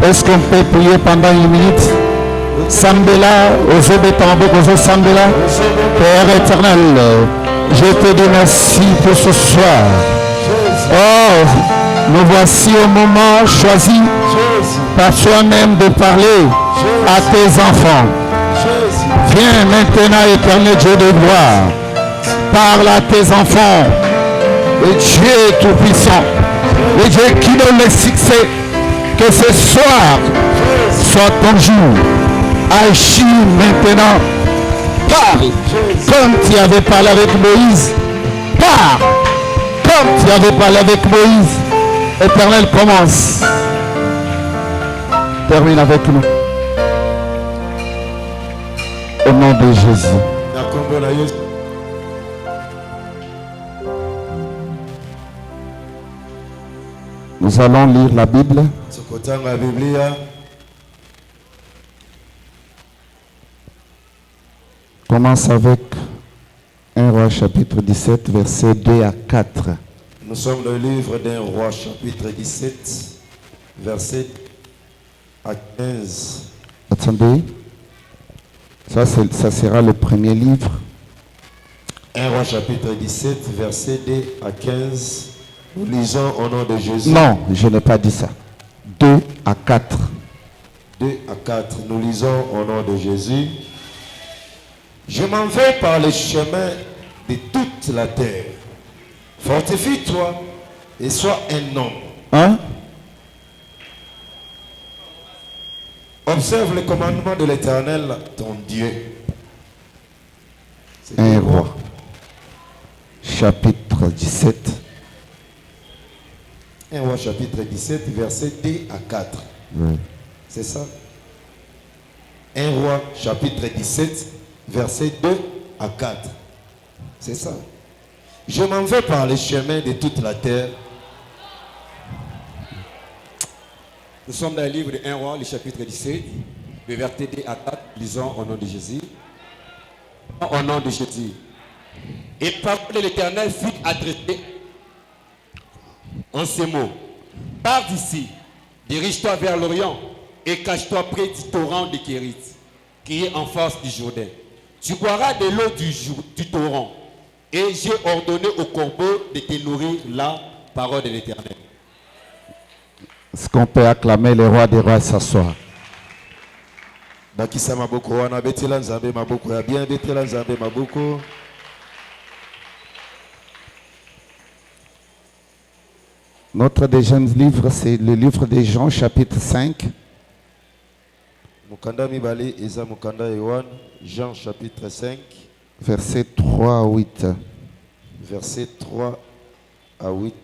Est-ce qu'on peut prier pendant une minute? Sambela, Sambela, Père éternel, je te dis merci pour ce soir. Oh, nous voici au moment choisi par toi-même de parler à tes enfants. Viens maintenant, éternel Dieu de gloire, parle à tes enfants. Le Dieu tout-puissant, le Dieu qui donne le succès. Que ce soir soit ton jour. Agis maintenant. Parle comme tu avais parlé avec Moïse. Parle comme tu avais parlé avec Moïse. Éternel, commence. Termine avec nous. Au nom de Jésus. Nous allons lire la Bible. Commence avec 1 Roi chapitre 17, versets 2 à 4. Nous sommes dans le livre d'un Roi chapitre 17, verset à 15. Attendez, ça sera le premier livre. 1 Roi chapitre 17, verset 2 à 15. Nous lisons au nom de Jésus. Non, je n'ai pas dit ça. 2 à 4. 2 à 4. Nous lisons au nom de Jésus. Je m'en vais par les chemins de toute la terre. Fortifie-toi et sois un homme. Hein? Observe le commandement de l'Éternel, ton Dieu. Un Roi. Chapitre 17. 1 Roi chapitre 17, verset 2 à 4. Oui. C'est ça? 1 Roi chapitre 17, verset 2 à 4. C'est ça. Je m'en vais par les chemins de toute la terre. Nous sommes dans le livre de 1 Roi, le chapitre 17, le verset 2 à 4. Lisons au nom de Jésus. Au nom de Jésus. Et parole de l'Éternel fut adressée en ces mots. Pars d'ici, dirige-toi vers l'Orient et cache-toi près du torrent de Kérit, qui est en face du Jourdain. Tu boiras de l'eau du torrent, et j'ai ordonné au corbeau de te nourrir, la parole de l'Éternel. Est-ce qu'on peut acclamer le roi des rois s'asseoir? Bakisa maboko wana betela nzambe maboko ya bien betela nzambe maboko. Notre deuxième livre, c'est le livre de Jean, chapitre 5. Mukanda mibale eza mukanda Yohan, Jean chapitre 5. Verset 3 à 8. Verset 3 à 8.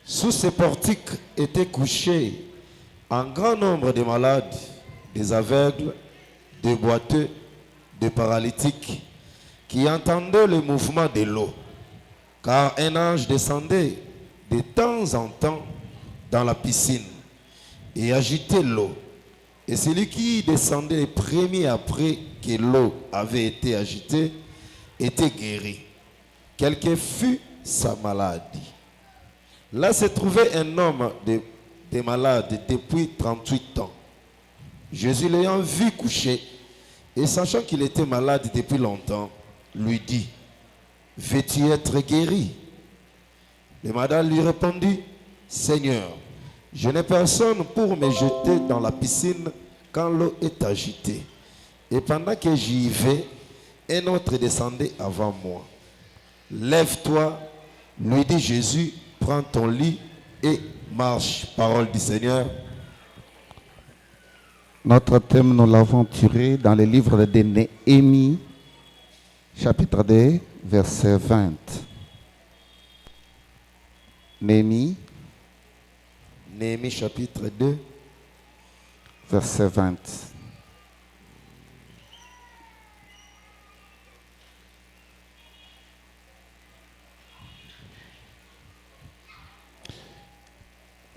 Sous ces portiques étaient couchés un grand nombre de malades, des aveugles, des boiteux, des paralytiques, qui entendaient le mouvement de l'eau. Car un ange descendait de temps en temps dans la piscine et agitait l'eau. Et celui qui descendait premier après que l'eau avait été agitée était guéri, quelle que fût sa maladie. Là se trouvait un homme des malades depuis 38 ans. Jésus l'ayant vu coucher et sachant qu'il était malade depuis longtemps, lui dit, veux-tu être guéri? Le malade lui répondit, Seigneur, je n'ai personne pour me jeter dans la piscine quand l'eau est agitée. Et pendant que j'y vais, un autre descendait avant moi. Lève-toi, lui dit Jésus, prends ton lit et marche. Parole du Seigneur. Notre thème, nous l'avons tiré dans le livre de Néhémie, chapitre 2, verset 20. Néhémie, chapitre 2, verset 20.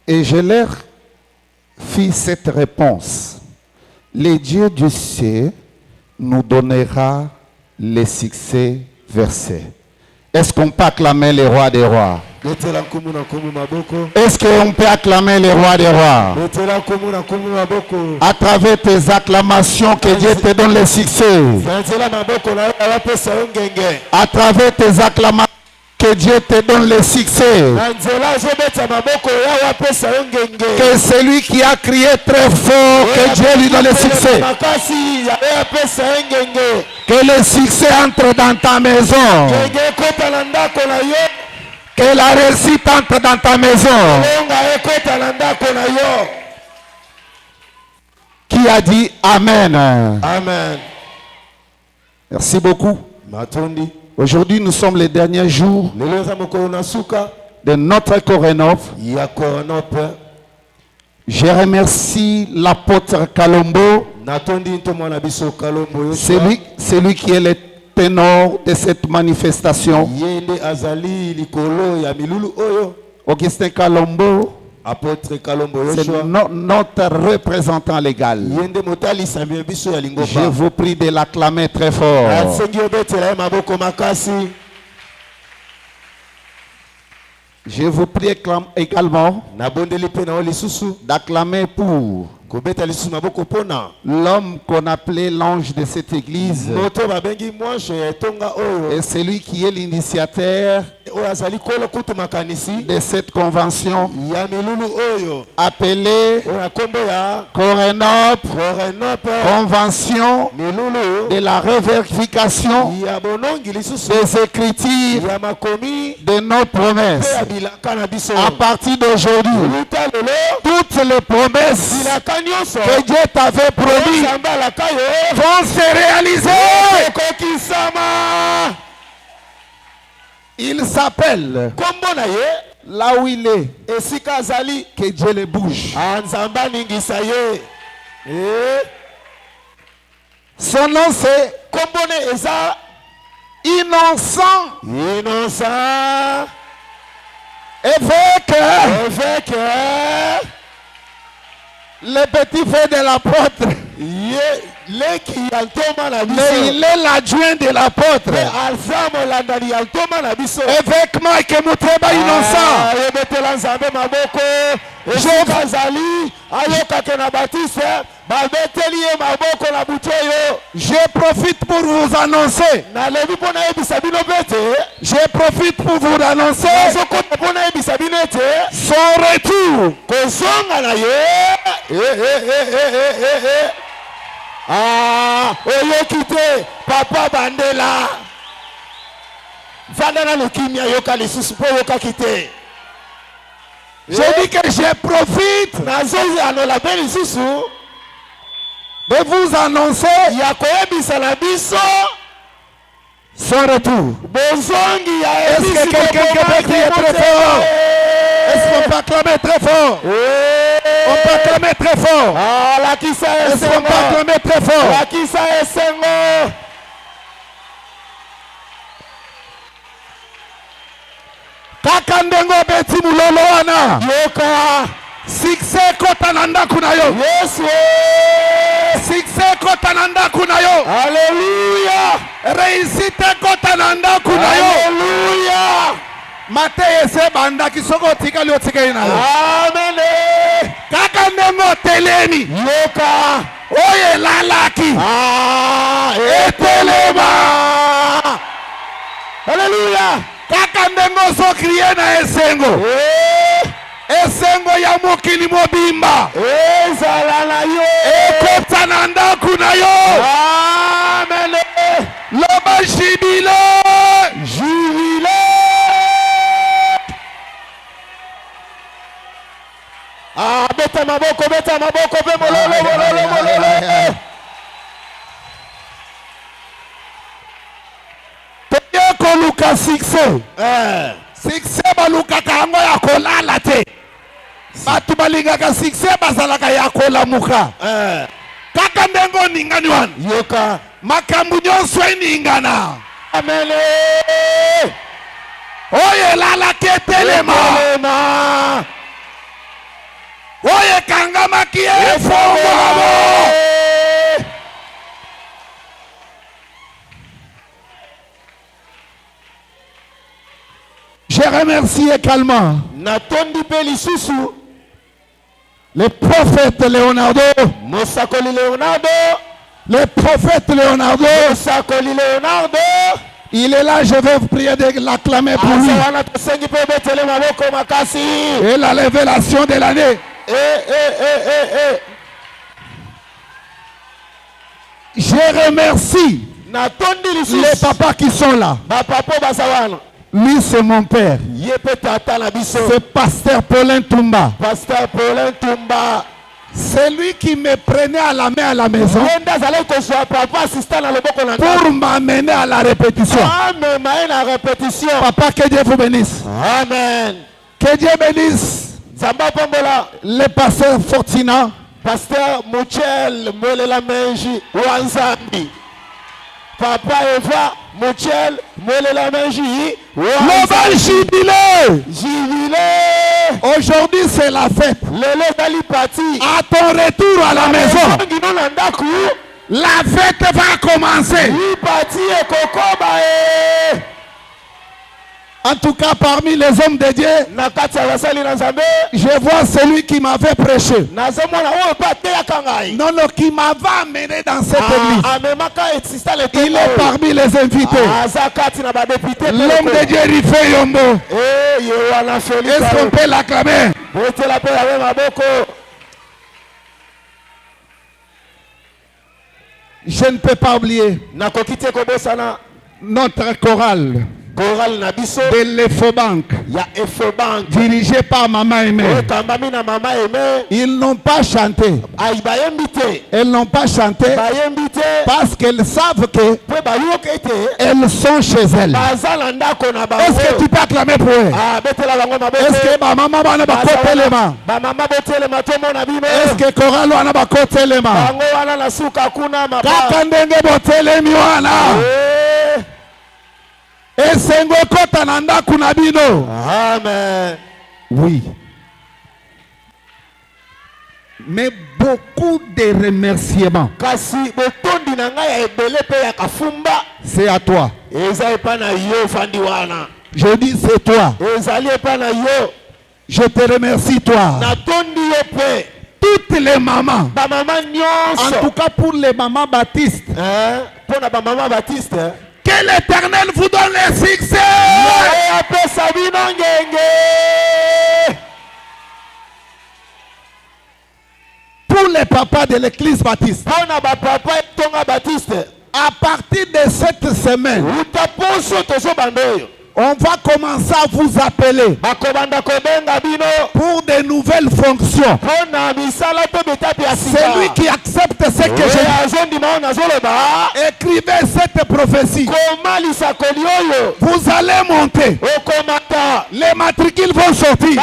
Et je leur fis cette réponse. Le Dieu du ciel nous donnera le succès versé. Est-ce qu'on peut acclamer le roi des rois? Est-ce qu'on peut acclamer le roi des rois? À travers tes acclamations, que Dieu te donne le succès. À travers tes acclamations, que Dieu te donne le succès. Que celui qui a crié très fort, que Dieu lui donne le succès. Que le succès entre dans ta maison. Que la réussite entre dans ta maison. Qui a dit Amen? Amen. Merci beaucoup. Aujourd'hui, nous sommes les derniers jours de notre Corénov. Je remercie l'apôtre Kalombo, celui qui est le ténor de cette manifestation. Augustin Kalombo, apôtre Kalombo, c'est notre représentant légal. Je vous prie de l'acclamer très fort. Je vous prie également d'acclamer pour l'homme qu'on appelait l'ange de cette église et celui qui est l'initiateur de cette convention appelée Corénop, convention de la revérification des écritures de nos promesses. À partir d'aujourd'hui, toutes les promesses que Dieu t'avait promis vont se réaliser. Il s'appelle là où il est, que Dieu le bouge. Son nom c'est Innocent. Évêque, le petit frère de l'apôtre. Mais il est l'adjoint de l'apôtre. Évêque Mike Moutreba Innocent. Je profite pour vous annoncer. Je profite pour vous annoncer son retour. Oyokite Papa Bandela Vandana Lukimia Yoka lisusu po yoka kite. Je dis que je profite de vous annoncer son retour. Est-ce que quelqu'un peut crier très fort? Est-ce qu'on peut acclamer très fort? On peut acclamer très fort. Est-ce qu'on peut acclamer très fort? Kakandengo beti mulolo wana. Yoka. Succès kotananda kunayo. Yes. Succès kotananda kunayo. Alléluia. Réussite kotananda kunayo. Alléluia. Mateyi ese bandaki soko otikali otikali na yo. Amen. Kaka ndenge otelemi. Yoka. Oyo elalaki. Etelema. Alléluia. Kaka ndenge ozokrie na esengo. Esengo ya mokili mobimba. Ezala na yo. Ekota na ndako na yo. Amen. Loba jibile. Jubile. Beta maboko pe mololo. Toye koluka succès. Succès balukaka yango ya kolala te. Batu balingaka succès bazalaka ya kolamuka. Kaka ndenge oningani wana. Yoka. Makambo nyonso eningana. Amen. Oyo elalaki etelema. Oyo ekangamaki efongolamo. Je remercie également Natondi pe lisusu le prophète Leonardo. Mosakoli Leonardo. Le prophète Leonardo. Mosakoli Leonardo. Il est là, je vais vous prier de l'acclamer pour lui. Et la révélation de l'année. Je remercie les papas qui sont là. Lui, c'est mon père. C'est Pasteur Paulin Toumba. Pasteur Paulin Toumba. C'est lui qui me prenait à la main à la maison pour m'amener à la répétition. Papa, que Dieu vous bénisse. Amen. Que Dieu bénisse le pasteur Fortina. Pasteur Muchel Molela Menji Wanzambi. Papa Eva Muchel Molela Menji Global Jubilé. Jubilé. Aujourd'hui c'est la fête. Lele Dali Pati. À ton retour à la maison, la fête va commencer. En tout cas, parmi les hommes de Dieu, je vois celui qui m'avait prêché. Non, non, qui m'avait amené dans cette église. Il est parmi les invités. L'homme de Dieu, Rifé Yombo. Est-ce qu'on peut l'acclamer? Je ne peux pas oublier notre chorale de l'Efobank, dirigé par Maman Aimé. Ils n'ont pas chanté. Elles n'ont pas chanté parce qu'elles savent que elles sont chez elles. Est-ce que tu peux acclamer pour eux? Est-ce que maman va côté les mains? Est-ce que chorale va côté les mains? Kakandenge botelemi wana. Et sengo kota nanda kunabino. Amen. Oui. Mais beaucoup de remerciements. C'est à toi. Je dis c'est toi. Je te remercie toi. Toutes les mamans. En tout cas pour les mamans baptistes. Que l'Éternel vous donne le succès. Pour les papas de l'église baptiste. À partir de cette semaine, on va commencer à vous appeler pour de nouvelles fonctions. Celui qui accepte ce que je dis, écrivez cette prophétie. Vous allez monter. Les matricules vont sortir.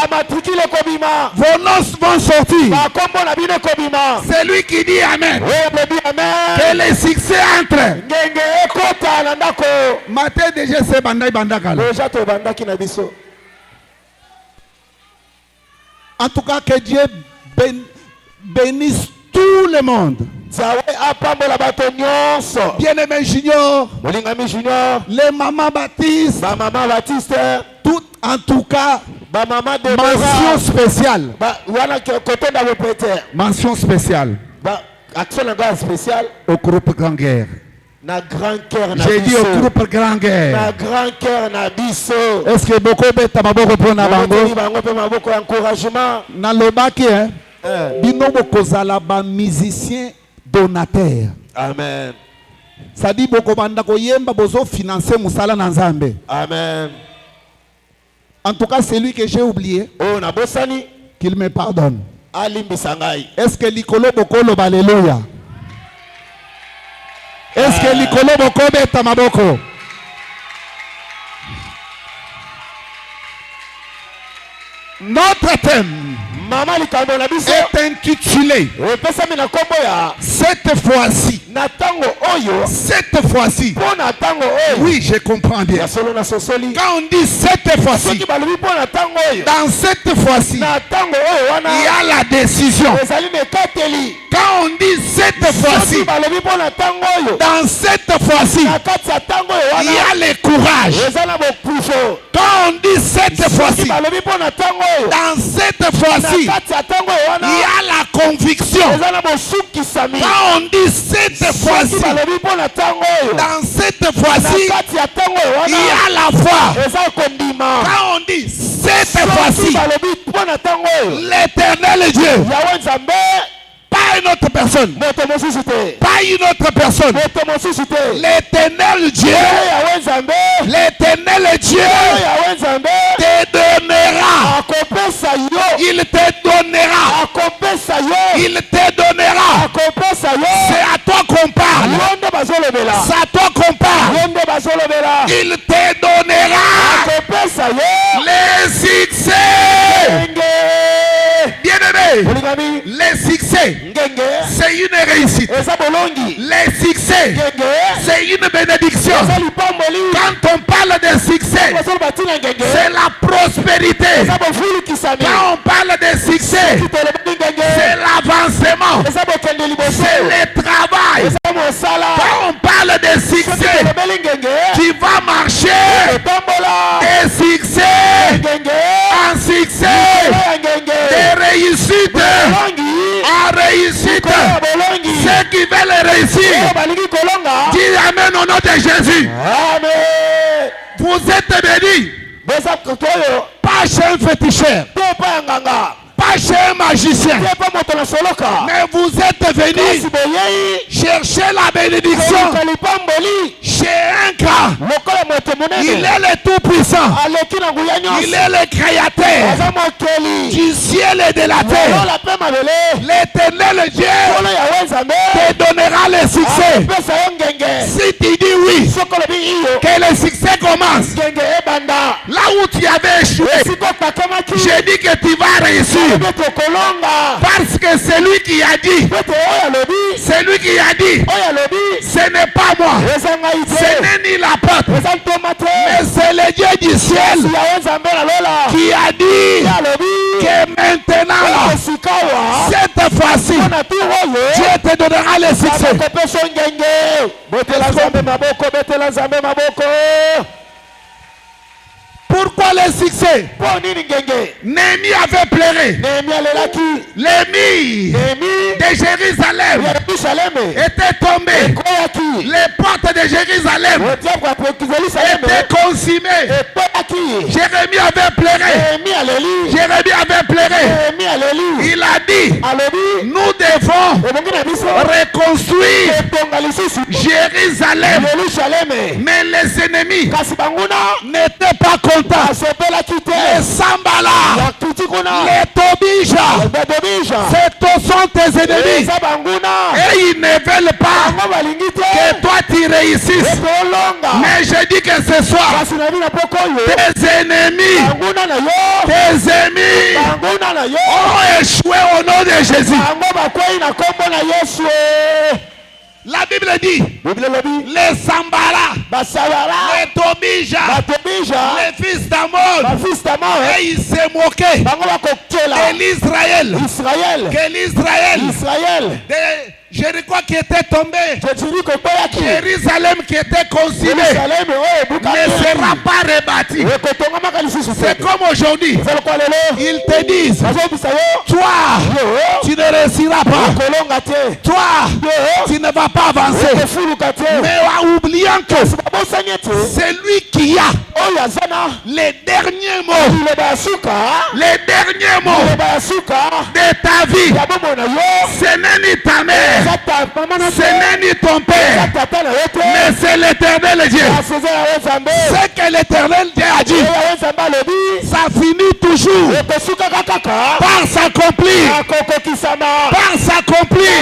Vos noces vont sortir. Celui qui dit Amen. Que les succès entrent. Matin déjà c'est Bandai Bandakala. En tout cas, que Dieu bénisse tout le monde. Bien-aimé Junior, les mamans baptistes, toutes En tout cas, bamama mention Deborah spéciale. wana côté dans le prêtre Mention spéciale action na gars spécial au groupe Grand Guerre. na grand cœur na J'ai dit biso. au groupe Grand Na Guerre. grand cœur na biso. Est-ce que beaucoup beta maboko pona bango? bango pe maboko encouragement. Na lobaki bino bokozala ba musicien donateur. Amen. Ça dit boko banda koyemba bozo financer musala na Nzambe. Amen. En tout cas, celui que j'ai oublié, Oh na bosani qu'il me pardonne. alimbisa ngai. Est-ce que likolo bokolo alléluia? Est-ce que likolo boko beta maboko? Notre thème Mama likambo na biso est intitulé epesami na kombo ya cette fois-ci. na tango oyo Cette fois-ci. mpo na tango oyo. Oui, je comprends bien. Ya solo na sosoli. Quand on dit cette fois-ci, Soki balobi mpo na tango oyo. dans cette fois-ci, Na tango oyo wana il y a la décision. ezali mekateli. Quand on dit cette Soki fois-ci, balobi mpo na tango oyo. dans cette fois-ci, Na kati ya tango oyo il y wana a le courage. eza na bokufo. Quand on dit cette Soki fois-ci, balobi mpo na tango oyo. dans cette Na fois-ci, kati ya tango oyo il wana y a la conviction. eza na bosukisami. Quand on dit cette Soki fois-ci, balobi mpo na tango oyo. dans cette Na fois-ci, kati ya tango oyo il y wana a la foi. eza kondima. Quand on dit cette Soki fois-ci, balobi mpo na tango oyo. l'éternel Dieu, Yawe Nzambe pas une autre personne, moto mosusu te. pas une autre personne, Moto mosusu te. l'éternel Dieu, Yawe Nzambe l'éternel Dieu Yawe Nzambe te donnera, akopesa yo. il te donnera, Akopesa yo. il te donnera. Akopesa C'est yo. à toi qu'on parle, Yo nde bazolobela. c'est à toi qu'on parle, Yo nde bazolobela. il te donnera Akopesa yo. les succès. Ngenge. Bien-aimé, Olingami. les succès, Ngenge. c'est une réussite. Eza bolongi. Les succès, Ngenge. c'est une bénédiction. Eza lipamboli. Quand on parle de succès, Bazoloba tina ngenge. c'est la prospérité. Eza bofulukisami. Quand on parle de succès, Kitolobaki ngenge. c'est l'avancement, Eza bokende liboso. c'est le travail. Eza mosala. Quand on parle de succès, Kitolobeli ngenge. tu vas marcher Etambola. des succès Ngenge. en succès, Ya ngenge. des réussites Bolongi. en réussite. Ya bolongi. Ceux qui veulent réussir, Oyo balingi kolonga. dis amen au nom de Jésus. Amen. Vous êtes bénis, Beza kotoyo. pas chez un féticheur, To pa nganga. pas chez un magicien, To pa moto na soloka. mais vous êtes venus Kasi boyei. chercher la bénédiction Kalipamboli. chez un grand. Lokola moto Il monene. est le tout-puissant, Aleki na nguya nyonso. il est le créateur Aza mokeli. du ciel et de la terre. Lola pe mabele. L'éternel Dieu Kolo ya Nzambe. te donnera le succès. Pesa yo ngenge. Si tu dis oui, Sokolo bi iyo. que le succès commence. Ngenge ebanda. Là où tu avais échoué, Siko takamaki. j'ai dit que tu vas réussir. Beto kolonga. Parce que c'est lui qui a dit, Beto oya lobi. c'est lui qui a dit, Oya lobi. ce n'est pas moi, Eza ngai ce te. n'est ni l'apôtre, Eza ntomate. mais c'est le Dieu du ciel Ya Nzambe na lola. qui a dit Ya lobi. que maintenant, là, Sikawa. cette fois-ci, Na tu oyo. Dieu te donnera le succès. Kopesa ngenge. Betela Nzambe maboko. Betela Nzambe maboko. Pourquoi le succès? Po nini ngenge. Néhémie avait pleuré. Nehemia alelaki. Les murs Nehemi. de Jérusalem Yerusalemu. étaient tombés. Ekoyaki. Les portes de Jérusalem Otiabu kwa Yerusalemu. étaient consumées. Ekoyaki. Jérémie avait pleuré. Nehemi aleli. Jérémie avait pleuré. Nehemi aleli. Il a dit, Alobi. nous devons Ebongi na biso. reconstruire Etonga lisusu. Jérusalem. Yerusalemu. Mais les ennemis Kasi banguna. n'étaient pas contents. Asepelaki te. Les Sambala, Yakuti kuna. les Tobija, Bedobija. ce sont tes ennemis. Eza banguna. Et ils ne veulent pas Bango balingi te. que toi tu réussisses. Etolonga. Mais je dis que ce soir, Kasi na bina poko yo. tes ennemis, Banguna na yo. tes ennemis Banguna na yo. ont échoué au nom de Jésus. Bango bakwei na kombo na Yesu. La Bible dit, Biblia lobi. les Sambala, Basabara. les Tobija, Batobija. les fils d'Amon, Bafista mawe. et ils se moquaient Bango bakokela. de l'Israël, Israël. que l'Israël Israël. Jéricho qui était tombé, Jérusalem qui était consumée, ne sera pas rebâti. C'est comme aujourd'hui. Ils te disent, toi, tu ne réussiras pas. Toi, tu ne vas pas avancer. Mais en oubliant que c'est lui qui a les derniers mots. Les derniers mots de ta vie. Ce n'est ni ta mère, ce n'est ni ton père, mais c'est l'Éternel Dieu. Ce que l'Éternel Dieu a dit, ça finit toujours par s'accomplir. Par s'accomplir.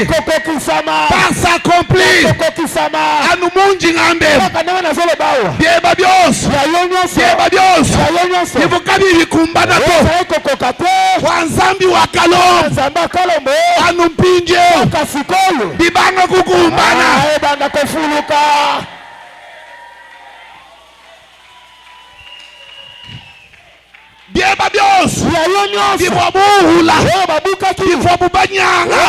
Par s'accomplir. Anumunji ngambe. Bieba bios. Bieba bios. Ivukabi vikumbana to. Wanzambi wakalombo. Anumpinje. Bibanga kukumbana. Bieba bios. Bibo buhula. Bibo bubanyanga.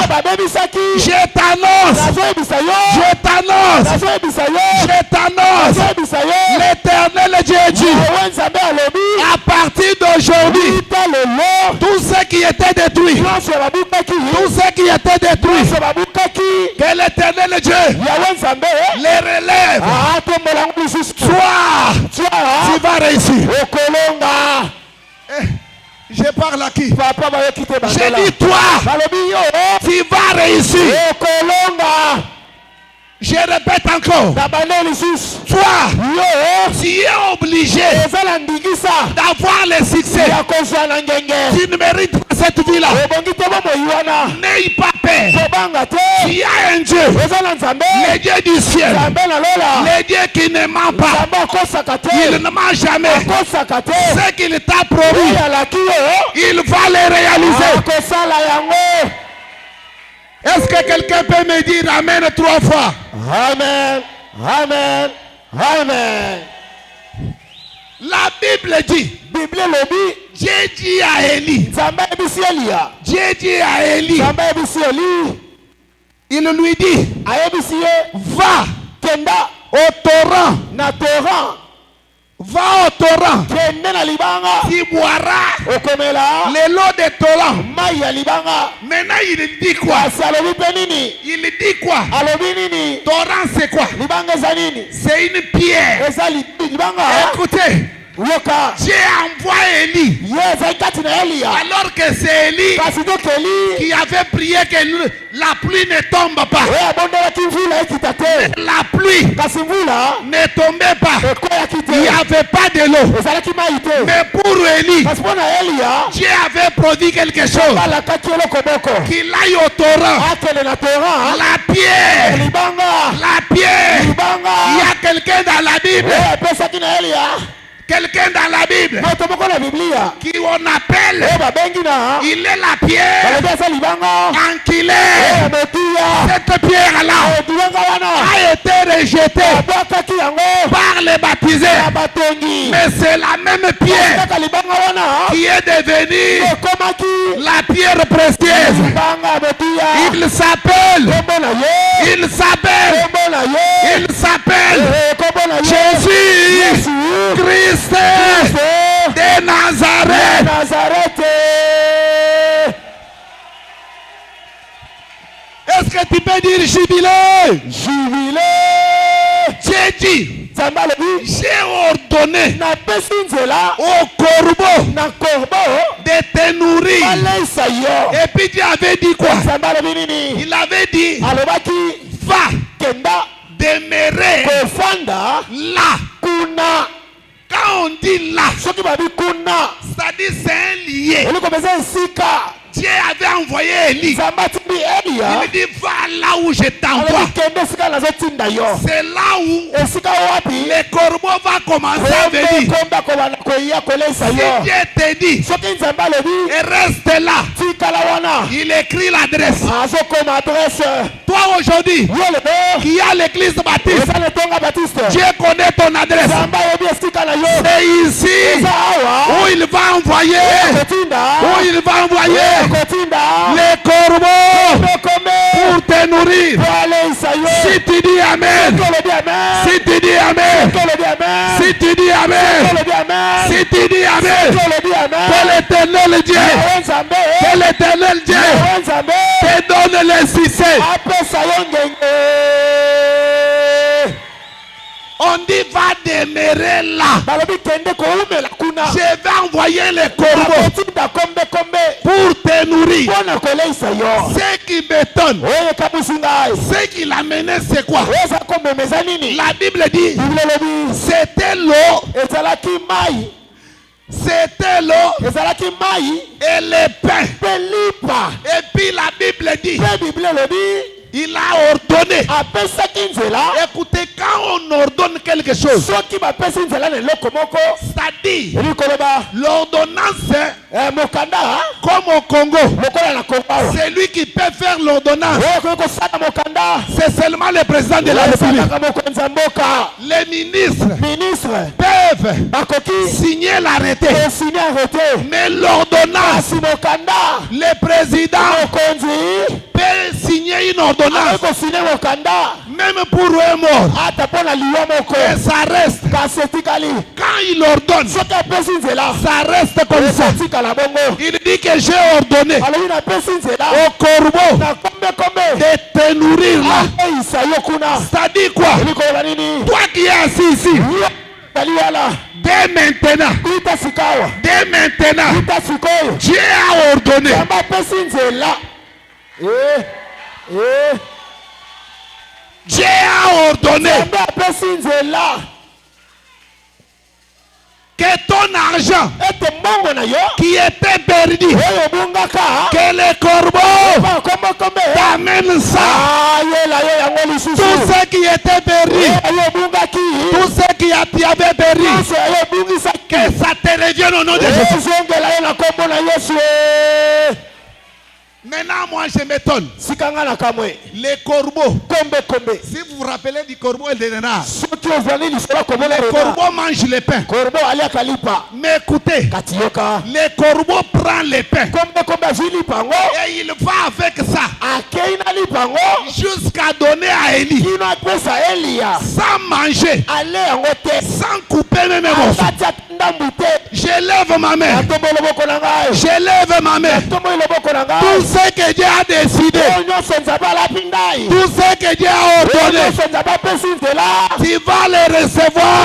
Je t'annonce. Je t'annonce. Je t'annonce. L'Éternel Dieu dit, à partir d'aujourd'hui, tout ce qui était détruit, tout ce qui était détruit, que l'Éternel Dieu les relève. Toi, tu vas réussir. Je parle à qui? J'ai dit toi, tu vas réussir. Je répète encore. Toi, tu es obligé d'avoir le succès. Tu ne mérites pas cette vie-là. N'aie pas peur. Tu as un Dieu, le Dieu du ciel, le Dieu qui ne ment pas. Il ne ment jamais. Ce qu'il t'a promis, il va le réaliser. Est-ce que quelqu'un peut me dire Amen 3 fois? Amen, Amen, Amen. La Bible dit, Dieu dit à Élie, Dieu dit à Élie, il lui dit, va au torrent. Va au torrent. Tu boiras les lots de torrent. Maintenant il dit quoi? Il dit quoi? Torrent c'est quoi? C'est une pierre. Écoutez, Dieu envoie Élie. Alors que c'est Élie qui avait prié que la pluie ne tombe pas. La pluie ne tombait pas. Il n'y avait pas de l'eau. Mais pour Élie, Dieu avait produit quelque chose. Qu'il aille au torrent. La pierre. La pierre. Il y a quelqu'un dans la Bible. Quelqu'un dans la Bible qui on appelle, il est la pierre enculée. Cette pierre-là a été rejetée par les baptisés. Mais c'est la même pierre qui est devenue la pierre précieuse. Il s'appelle Jésus Christ de Nazareth. Est-ce que tu peux dire jubilé? Dieu dit, j'ai ordonné au corbeau de te nourrir. Et puis Dieu avait dit quoi? Il avait dit, va demeurer là. Quand on dit là, c'est-à-dire c'est un lié. Dieu avait envoyé Élie. Il dit va là où je t'envoie. C'est là où les corbeaux vont commencer à venir. Si Dieu te dit et reste là, il écrit l'adresse. Toi aujourd'hui qui a l'église baptiste, Dieu connaît ton adresse. C'est ici où il va envoyer les corbeaux pour te nourrir. Si tu dis Amen. Si tu dis Amen. Si tu dis Amen. Si tu dis Amen. Que l'éternel Dieu, que l'éternel Dieu te donne les succès. On dit va demeurer là. Je vais envoyer les corbeaux pour te nourrir. Ce qui m'étonne, ce qui l'a mené, c'est quoi? La Bible dit c'était l'eau. C'était l'eau et le pain. Et puis la Bible dit il a ordonné. Écoutez, quand on ordonne quelque chose, c'est-à-dire l'ordonnance, comme au Congo, c'est lui qui peut faire l'ordonnance. C'est seulement le président de la République. Les ministres peuvent signer l'arrêté. Mais l'ordonnance, le président peut signer une ordonnance. Même pour un mort. Et ça reste. Quand il ordonne, ça reste comme ça. Il dit que j'ai ordonné au corbeau de te nourrir là. C'est-à-dire quoi? Toi qui es assis ici, dès maintenant, Dieu a ordonné Dieu a ordonné que ton argent qui était perdu, que les corbeaux t'amènent ça. Tout ce qui était perdu, tout ce qui avait perdu, que ça te revienne au nom de Jésus. Maintenant, moi, je m'étonne. Les corbeaux. Si vous vous rappelez du corbeau et de renard, les corbeaux mangent les pains. Mais écoutez, les corbeaux prennent les pains et il va avec ça jusqu'à donner à Élie sans manger, sans couper même les morceaux. Je lève ma main. Je lève ma main. Tout ce que Dieu a décidé, tout ce que Dieu a ordonné, tu vas les recevoir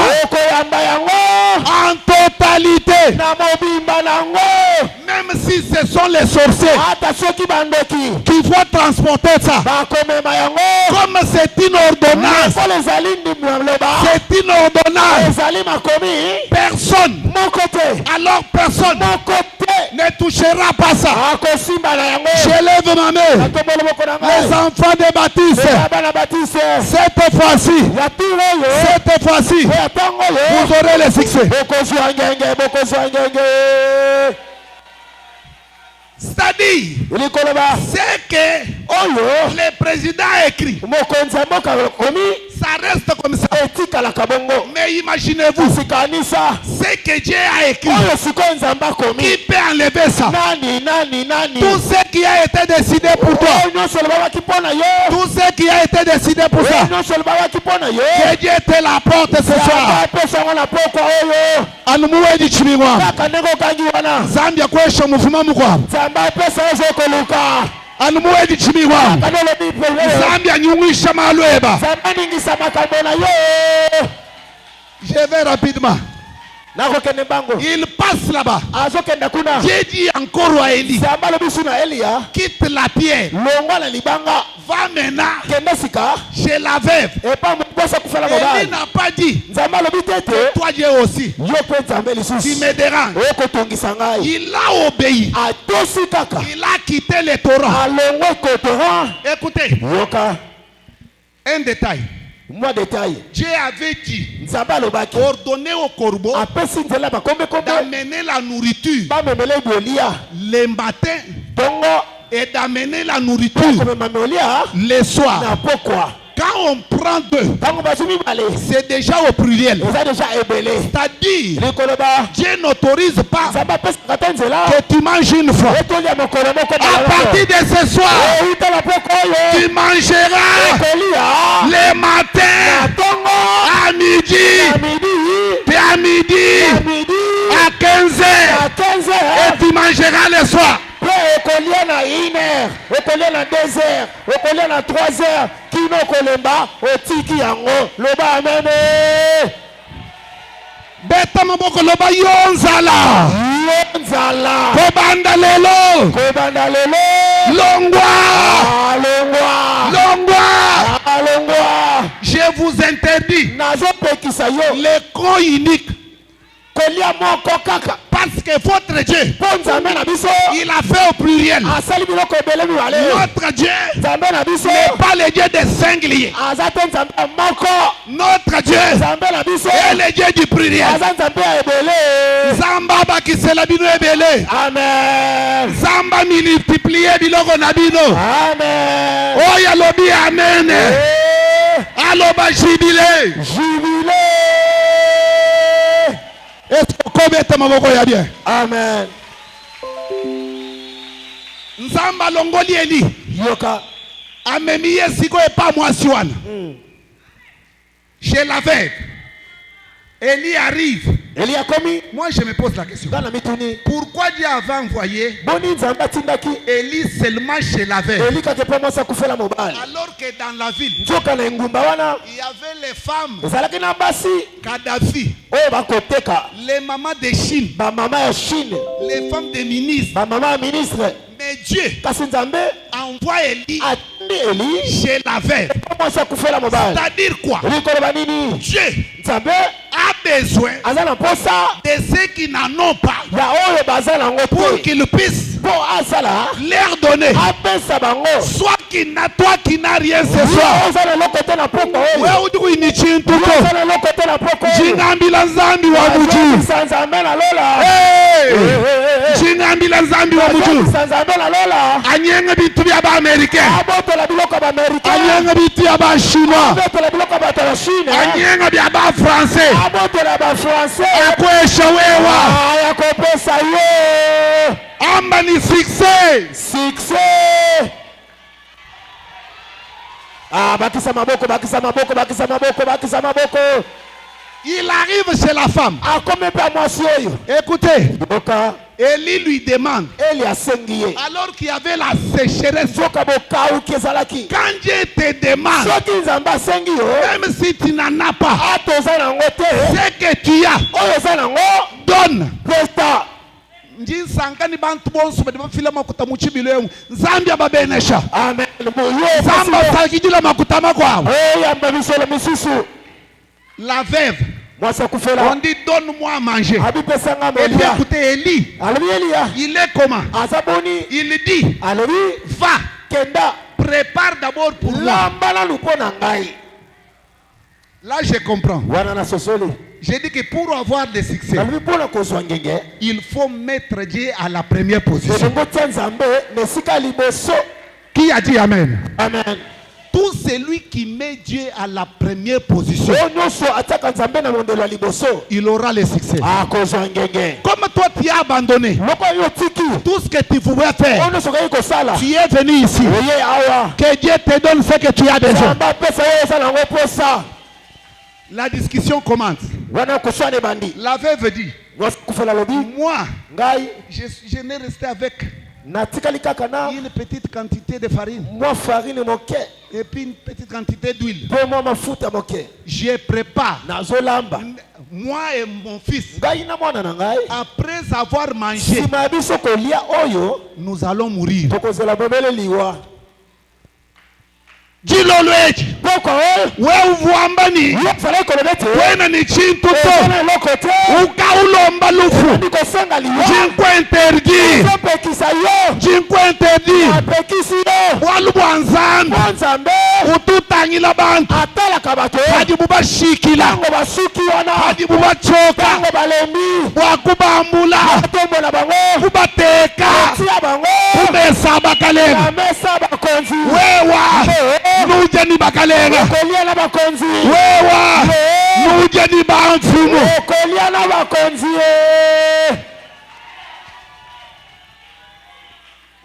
en totalité. Même si ce sont les sorciers qu'il faut transporter ça. Comme c'est une ordonnance, c'est une ordonnance. Personne, alors personne ne touchera pas ça. Je lève ma main. Les enfants de Baptiste, cette fois-ci, vous aurez le succès. C'est-à-dire, c'est que le président a écrit, ça reste comme ça. Mais imaginez-vous, c'est que Dieu a écrit. Qui peut enlever ça? Tout ce qui a été décidé pour toi, tout ce qui a été décidé pour ça, que Dieu te l'apporte ce soir. Anumuwe di chimiwa. Zambia kwesha mufuma mukwa. Anumuwe di chimiwa. Zambia nyungisha malweba. Je vais rapidement. Il passe là-bas. J'ai dit encore à Élie, quitte la pierre, va maintenant chez la veuve. Élie n'a pas dit que toi Dieu aussi, tu me déranges. Il a obéi. Il a quitté le torrent. Écoutez, un détail. Dieu avait dit, ordonner au corbeau d'amener la nourriture le matin et d'amener la nourriture le soir. Quand Quand on prend deux, c'est déjà au pluriel. C'est-à-dire, Dieu n'autorise pas que tu manges une fois. À partir de ce soir, tu mangeras les matins, à midi, puis à midi, à 15h, et tu mangeras le soir. Okolia na 1h, okolia na 2h, okolia na 3h, kino kolemba, otiki yango, loba amen. Beta maboko loba yonzala. Yonzala. Kobanda lelo. Kobanda lelo. Longwa. Longwa. Longwa. Longwa. Je vous interdis. Nazo pekisa yo. Le con unique. Kolia moko kaka. Parce que votre Dieu, il a fait au pluriel. Notre Dieu n'est pas le Dieu des singuliers. Notre Dieu est le Dieu du pluriel. Zamba bakisela bino ebele. Amen. Zamba multiplier biloko na bino. Amen. Oya lobi amen. Aloba jubile. Jubile. Amen. Nzamba longoli Eli. Yoka. Amemi yesiko et pas moi siwana. Je l'avais. Eli arrive. Eli a commis. Moi je me pose la question. Pourquoi Dieu avait envoyé Eli seulement chez l'aveugle? Alors que dans la ville, il y avait les femmes Kadhafi, les mamans de Chine, les femmes des ministres. Mais Dieu envoie Eli chez l'aveugle. C'est-à-dire quoi? Dieu a besoin de ceux qui n'en ont pas pour qu'ils puissent leur donner. Soit toi qui n'as rien ce soir. Anyenga bitu bya ba Americain. Anyenga bitu ya ba Chinois. Anyenga bya ba Français. Akwesha wewa. Yakopesa yo. Amba ni succès. Succès. Bakisa maboko, bakisa maboko, bakisa maboko, bakisa maboko. Il arrive chez la femme. Écoutez, Eli lui demande, alors qu'il y avait la sécheresse, quand Dieu te demande, même si tu n'en as pas, ce que tu as, donne. Njinsangani bantu bonso badibafila makuta muchibilo yenu Zambia babenesha. Amen. Zamba sakijila makuta makwao. La veuve, on dit donne-moi à manger. Et puis écoutez, Eli, il est comment? Il dit, va, prépare d'abord pour moi. Là je comprends. J'ai dit que pour avoir des succès, il faut mettre Dieu à la première position. Qui a dit Amen? Amen. Tout celui qui met Dieu à la première position, il aura le succès. Comme toi tu as abandonné tout ce que tu pouvais faire, tu es venu ici. Que Dieu te donne ce que tu as besoin. La discussion commence. La veuve dit, moi, je n'ai resté avec une petite quantité de farine et puis une petite quantité d'huile. Je prépare moi et mon fils. Après avoir mangé, nous allons mourir. Jilo lweji wewe vuambani wena ni chintu to ukaulomba lufu jinkwe interdi walu bwanzambi ututangila bantu hadi bubashikila hadi bubachoka wakubambula kubateka kumesa bakalema wewa nuje Nujeni bakalenga. Kolia na bakonzi. Wewa. Nujeni bamfumu. Kolia na bakonzi.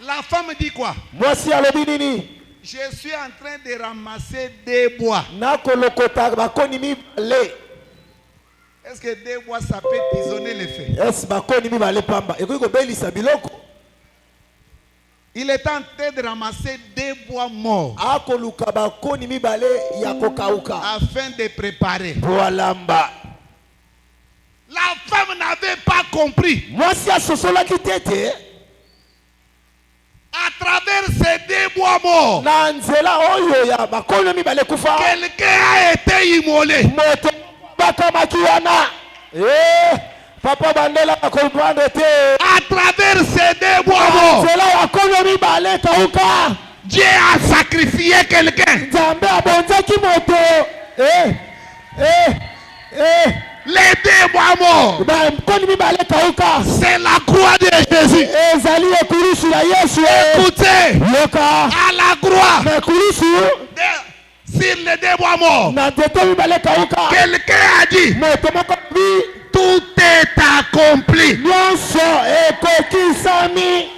La femme dit quoi? Mwasi alobi nini? Je suis en train de ramasser des bois. Nakolokota bakoni mibale. Est-ce que des bois ça peut tisonner les feux? Est-ce bakoni mibale pamba? Eko belisa biloko. Il est en train de ramasser des bois morts Akoluka bakoni mibale ya kokauka. afin de préparer. Boalamba. La femme n'avait pas compris. Mwasi asosola kitete. À travers ces deux bois morts, Na nzela oyo ya bakoni mibale kufa. quelqu'un a été immolé. Moto bakamakiana. Papa Bandela comprendre te. À travers ces deux bois morts, Nzela ya kono mibale kauka. Dieu a sacrifié quelqu'un. Nzambe abonzaki moto. Les deux bois morts, Ba koni mibale kauka. c'est la croix de Jésus. Ezali ekulusu ya Yesu. Écoutez, Yoka. à la croix, Na ekulusu sur les deux bois morts, na nzete mibale kauka. quelqu'un a dit, Moto moko bi tout est accompli. nyonso ekokisami.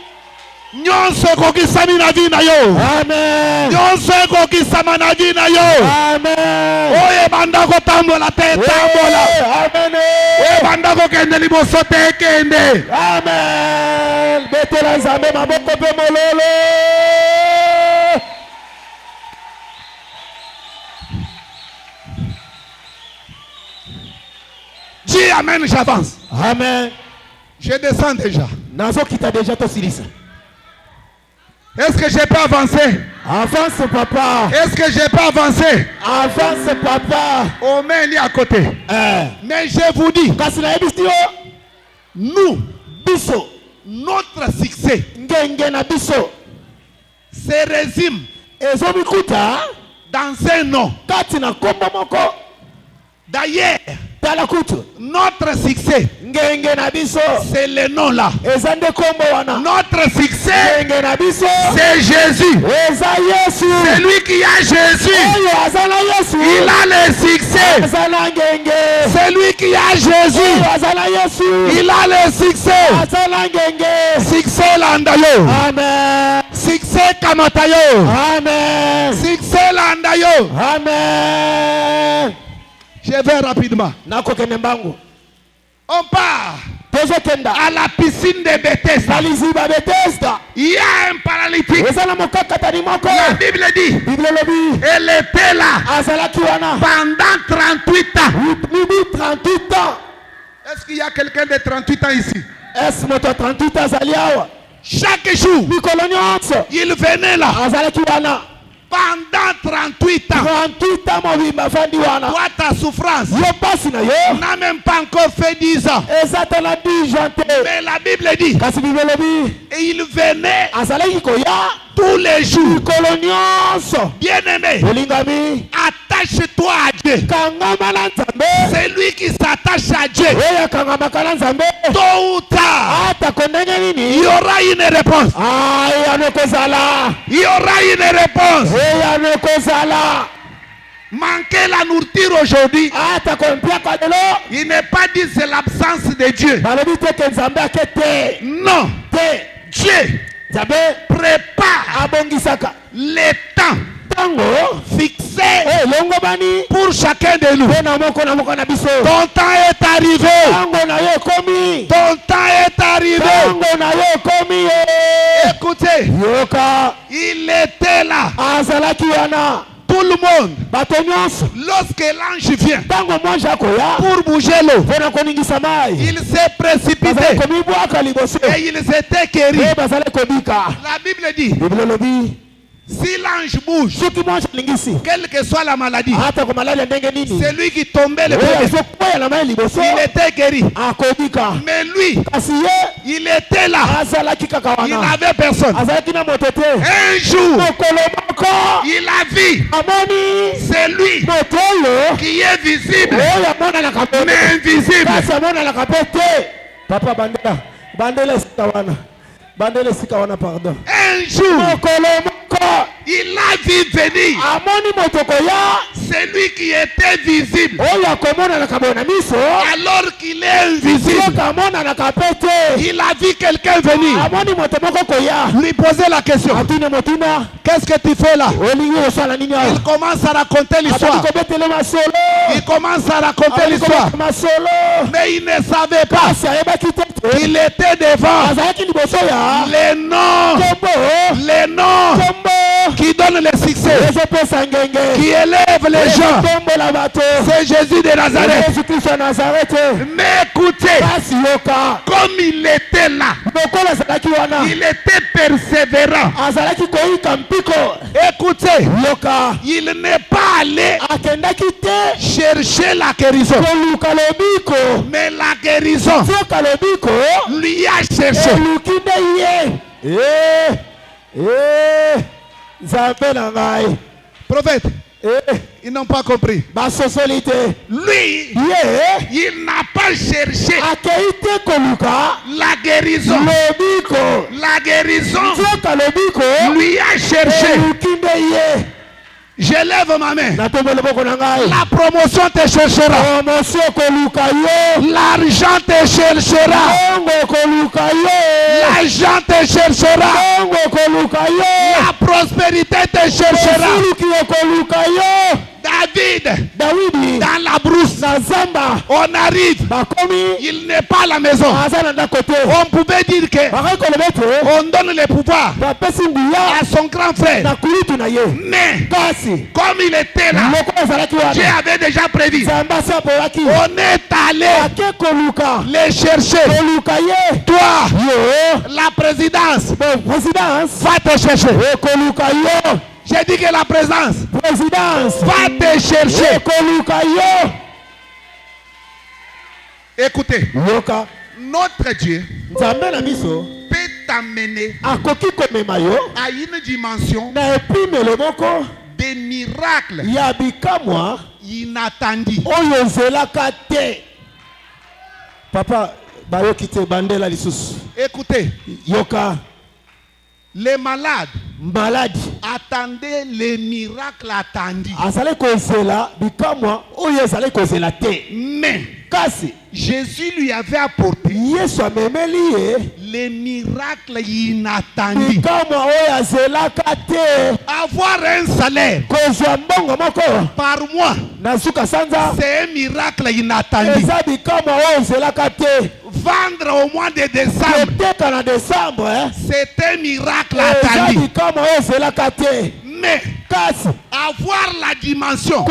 Nyonso kokisami na vie na yo. Amen. Nyonso kokisama na vie na yo. Amen. Oye banda kotambola te tambola. Amen. Oye banda kokende liboso te kende. Amen. Betela Nzambe maboko pe mololo. Dis amen, j'avance. Amen. Je descends déjà. Nazo kita déjà to silisa. Est-ce que je peux avancer? Avance papa. Est-ce que je peux avancer? Avance papa. On met lui à côté. Mais je vous dis, Kasi na ebisi yo nous, biso notre succès ngenge na biso se résume ezomikuta dans un nom. kati na kombo moko. D'ailleurs, Tala kutu notre succès, ngenge na biso c'est le nom là. eza nde kombo wana. Notre succès, Ngenge na biso c'est Jésus. eza Yesu. Celui qui a Jésus, Oyo aza na Yesu. il a le succès. Aza na ngenge. Celui qui a Jésus, Oyo aza na Yesu. il a le succès. Aza na ngenge. Succès landayo. Amen. Succès kamatayo. Amen. Succès landayo. Amen. Je vais rapidement. Nakokende mbangu. On part Tozokenda à la piscine de Bethesda. aliziba Bethesda. Il y a un paralytique. Eza na mokakatani moko. La Bible dit, Bible lobi elle était là azalaki wana pendant 38 ans. mibi 38 ans. Est-ce qu'il y a quelqu'un de 38 ans ici? Est moto 38 ans azali awa. Chaque jour, Mikolo nyonso il venait là azalaki wana pendant 38 ans. 38 ans mobimba fandi wana. Toi, ta souffrance Yo pasi na yo n'a même pas encore fait 10 ans. eza tala 10 ans te. Mais la Bible dit, Kasi Bible lobi et il venait azalaki koya tous les jours. mikolo nyonso. Bien-aimé, Olingami attache-toi à Dieu. kangama na Nzambe. C'est lui qui s'attache à Dieu. Oyo kangamaka na Nzambe. Tôt ou tard, Ata kondenge il nini? y aura une réponse. Aya nekozala. Il y aura une réponse. Oya nekozala. Manquer la nourriture aujourd'hui, Ata kompia kwa lelo. il n'est pas dit c'est l'absence de Dieu. Balobi te ke Nzambe akete. Non, Te. Dieu Nzambe prépare abongisaka. les temps Tango. fixés Longo bani. pour chacun de nous. Pena moko na biso. Ton temps est arrivé. Tango na yo komi. Ton temps est arrivé. Tango na yo komi. Écoutez, Yoka. il était là. Azalaki wana. Tout le monde, Bato nyonso. lorsque l'ange vient Tango mwanja koya. pour bouger l'eau, Pena koningisa mai. il s'est précipité Bazali komibwaka liboso. et il s'était guéri. Bazali kobika. La Bible dit, Bible lobi. si l'ange bouge, Soki mwanja lingisi. quelle que soit la maladie, Hata kwa malaria ndenge nini. c'est lui qui tombait le Oyo premier. azokwea na mai liboso. Il était guéri. Akobika. Mais lui, Kasi ye il était là. azalaki kaka Il wana. n'avait personne. Azalaki na moto te. Un jour, Mokolo moko. il a vu, Amoni. c'est lui Moto oyo. qui est visible, Oyo amonanaka pe. mais invisible. Kasi amonanaka pe te. Papa Bandela. Bandela esika wana. Bandela esika wana pardon. Un jour, Mokolo moko. Il a vu venir. C'est lui qui était visible. Alors qu'il est invisible. Il a vu quelqu'un venir. Lui poser la question. Qu'est-ce que tu fais là? Il commence à raconter l'histoire. Il commence à raconter l'histoire. Mais il ne savait pas qu'il était devant les noms qui donnent le succès, qui élèvent les gens. C'est Jésus de Nazareth. Mais écoutez, comme il était là, il était persévérant. Écoutez, il n'est pas allé chercher la guérison, mais la guérison lui a cherché. Prophète, ils n'ont pas compris. Lui, il n'a pas cherché la guérison. La guérison lui a cherché. J'élève ma main. La promotion te cherchera. L'argent te cherchera. L'argent te cherchera. La prospérité te cherchera. David, dans la brousse, on arrive, il n'est pas à la maison. On pouvait dire que on donne le pouvoir à son grand frère. Mais comme il était là, Dieu avait déjà prévu. On est allé les chercher. Toi, la présidence va te chercher. J'ai dit que la présidence va te chercher. Écoutez, notre Dieu peut t'amener à une dimension des miracles inattendus. Papa, écoutez, les malades attendaient les miracles attendus. Mais Jésus lui avait apporté les miracles inattendus. Avoir un salaire par mois, c'est un miracle inattendu. Vendre au mois de décembre, c'est un miracle attendu. Mais avoir la dimension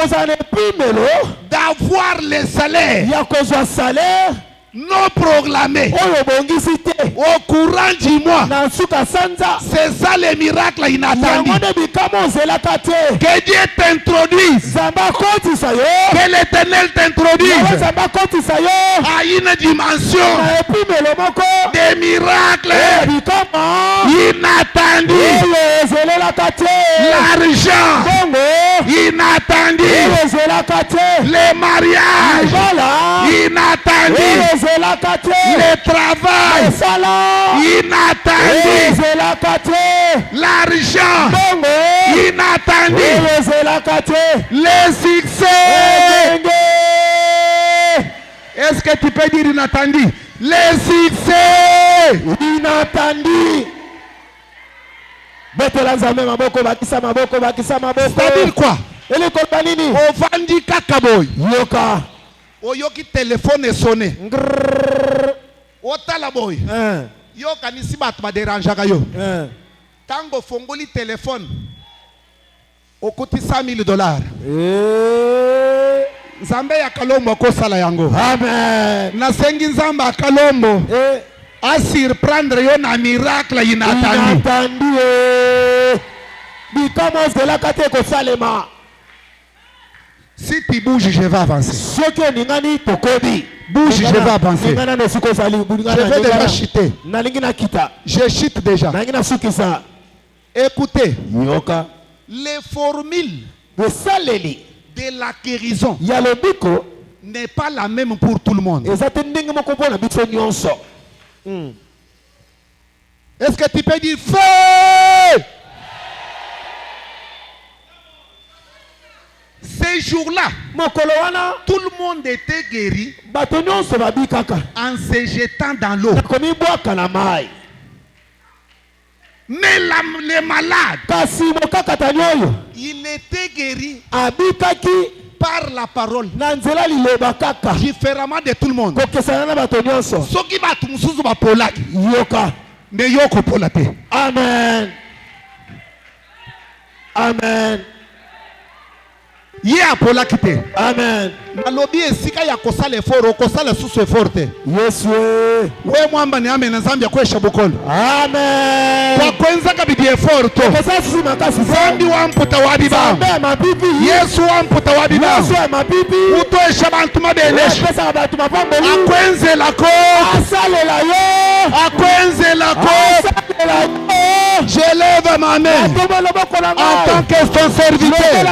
d'avoir les salaires non proclamés au courant du mois, c'est ça le miracle inattendu. Que Dieu t'introduise, que l'Éternel t'introduise à une dimension des miracles inattendus. L'argent inattendu, les mariages inattendus, le travail inattendu, l'argent inattendu, le succès. Est-ce que tu peux dire inattendu? Le succès inattendu. C'est-à-dire quoi? Ovandi kakaboy. Oyoki téléphone sonné. Otala boy. Yo kanisi bat ba dérangeaka yo. Tango fongoli téléphone. Okuti $100,000. Nzambe ya kalombo ko sala yango. Amen. Na sengi nzamba kalombo. A surprendre yo na miracle inattendu. Si tu bouges, je vais avancer. Bouge, je vais avancer. Je vais déjà chuter. Je chute déjà. Écoutez, les formules de la guérison n'est pas la même pour tout le monde. Est-ce que tu peux dire feu? jour-là, tout le monde était guéri en se jetant dans l'eau. Mais les malades, il était guéri par la parole, différemment de tout le monde. Amen. Amen. Amen. Nalobi esika ya kosala effort, kosala susu effort. Yesu. We mwamba ni amen nzambi akwesha bukolo. Amen. Kwa kwenza kabidi effort to. Zambi wamputa wabiba. Yesu wamputa wabiba. Yesu mabibi. Utoesha bantu mabenesha. Akwenze lako. Asale la yo. Akwenze lako. Je lève ma main en tant que ton serviteur.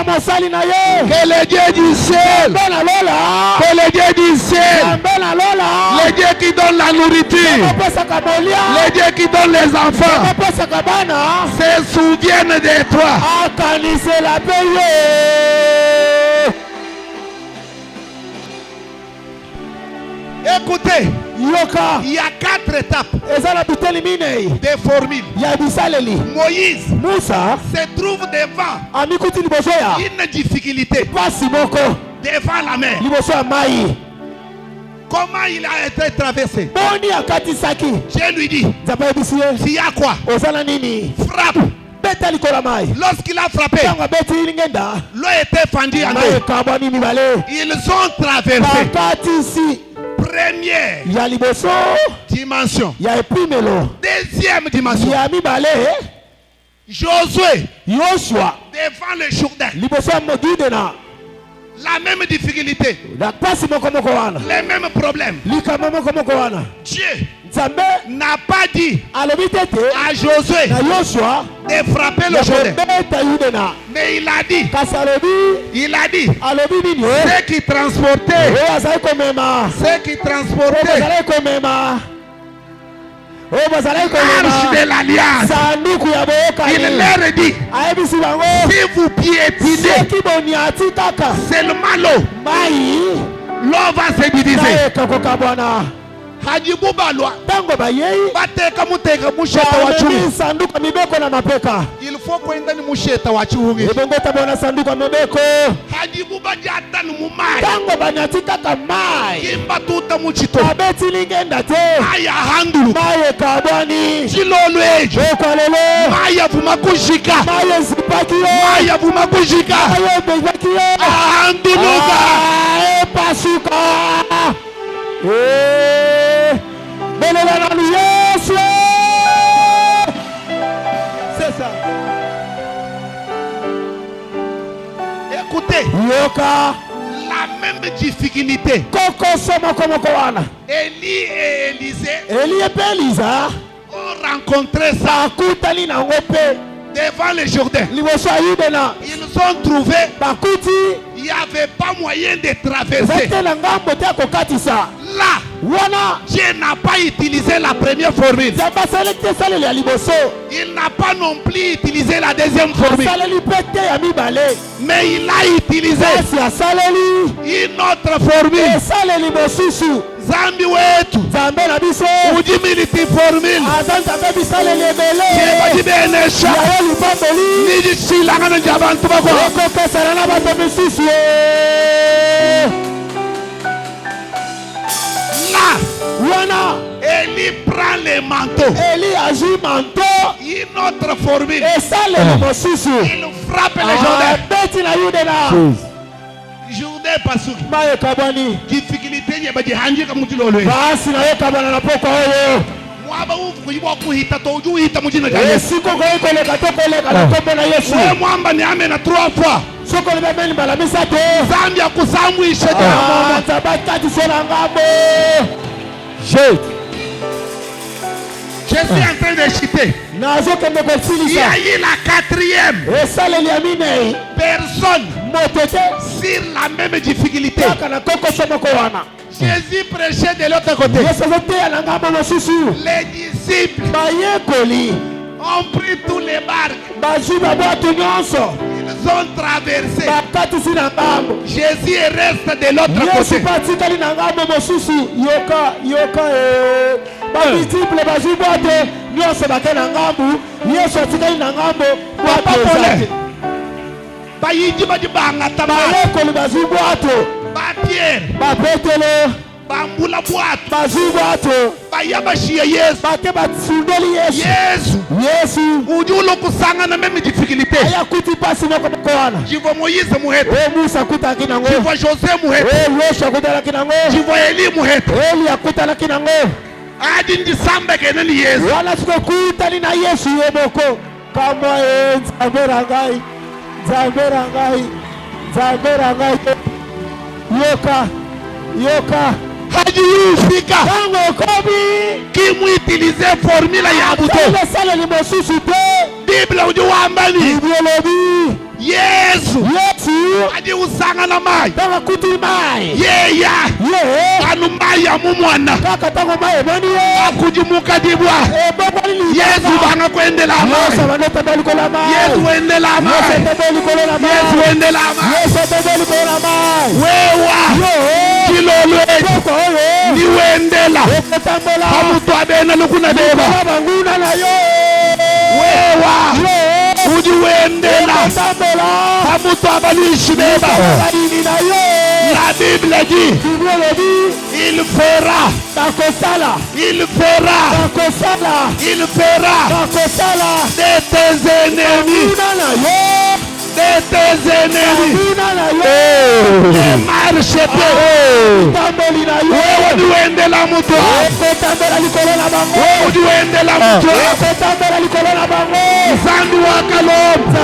Que le Dieu du ciel, que le Dieu du ciel, le Dieu qui donne la nourriture, le Dieu qui donne les enfants, se souvienne de toi. Écoutez, il y a 4 étapes des formules. Moïse se trouve devant une difficulté devant la mer. Comment il a été traversé? Je lui dis, s'il y a quoi? Frappe. Lorsqu'il a frappé, l'eau était fendue en deux. Ils ont traversé. Première dimension. Deuxième dimension. Josué devant le Jourdain. La même difficulté. Les mêmes problèmes. Dieu n'a pas dit à Josué de frapper le Jourdain. Mais il a dit ceux qui transportaient l'arche de l'alliance, il leur dit, si vous piétinez seulement l'eau va se diviser. Il faut kwenda ni musheta wa chiungi. Hajibuba jata ni mumai. Kimba tuta muchito. Aya handulu. Chilolo ejo. Maya vumakushika. Maya vumakushika. Handuluka. Pasuka. C'est ça. Écoutez, la même difficulté. Élie et Élisée ont rencontré ça devant le Jourdain. Ils ont trouvé il n'y avait pas moyen de traverser. Là, Dieu n'a pas utilisé la première formule. Il n'a pas non plus utilisé la deuxième formule. Mais il a utilisé une autre formule. Zambi wetu ujimiliti formule yebajibenesha nijisilangana jabantu bako. Là, Élie prend les manteaux. Une autre formule. Il frappe les Jourdains. Jourdain pasuki. Difficulté yebajihanjika mujilolo. Mwaba uvukuyiwa kuhita to ujuhita mujina ja Yesu. Wewe mwamba ni amen na 3 fois. Zambi ya kusamwisha jamaa. Je suis en train de citer. Il y a eu la 4e personne sur la même difficulté. Jésus prêchait de l'autre côté. Les disciples ont pris tous les barques. Ils ont traversé. Jésus reste de l'autre côté. Bambula boato bayabashia Yesu ujulo kusangana meme difficulté jivo Moïse muheto jivo José muheto jivo Eli muheto adi ndisambe kenani Yesu wala sikokutani na Yesu yeboko kama Zamberangai yoka hajiyufika tango kobi kimwitilize formula ya buto sala ni mosusupe Biblia ujuwambani biologi Yesu adi usanga na mai tango kuti mai yeya anu mai ya mumwana kaka tango mai bani akujimuka dibwa Yesu banga kuendela mai Yesu endela mai Yesu endela mai wewa kilolwe niwendela hamutu abena lukuna deba wewa ujiwendela hamutu abalishi deba la Bible dit il fera de tes ennemis de tes ennemis ne marche pas wewe niwendela mutu wewe niwendela mutu Zambi wa Kalombo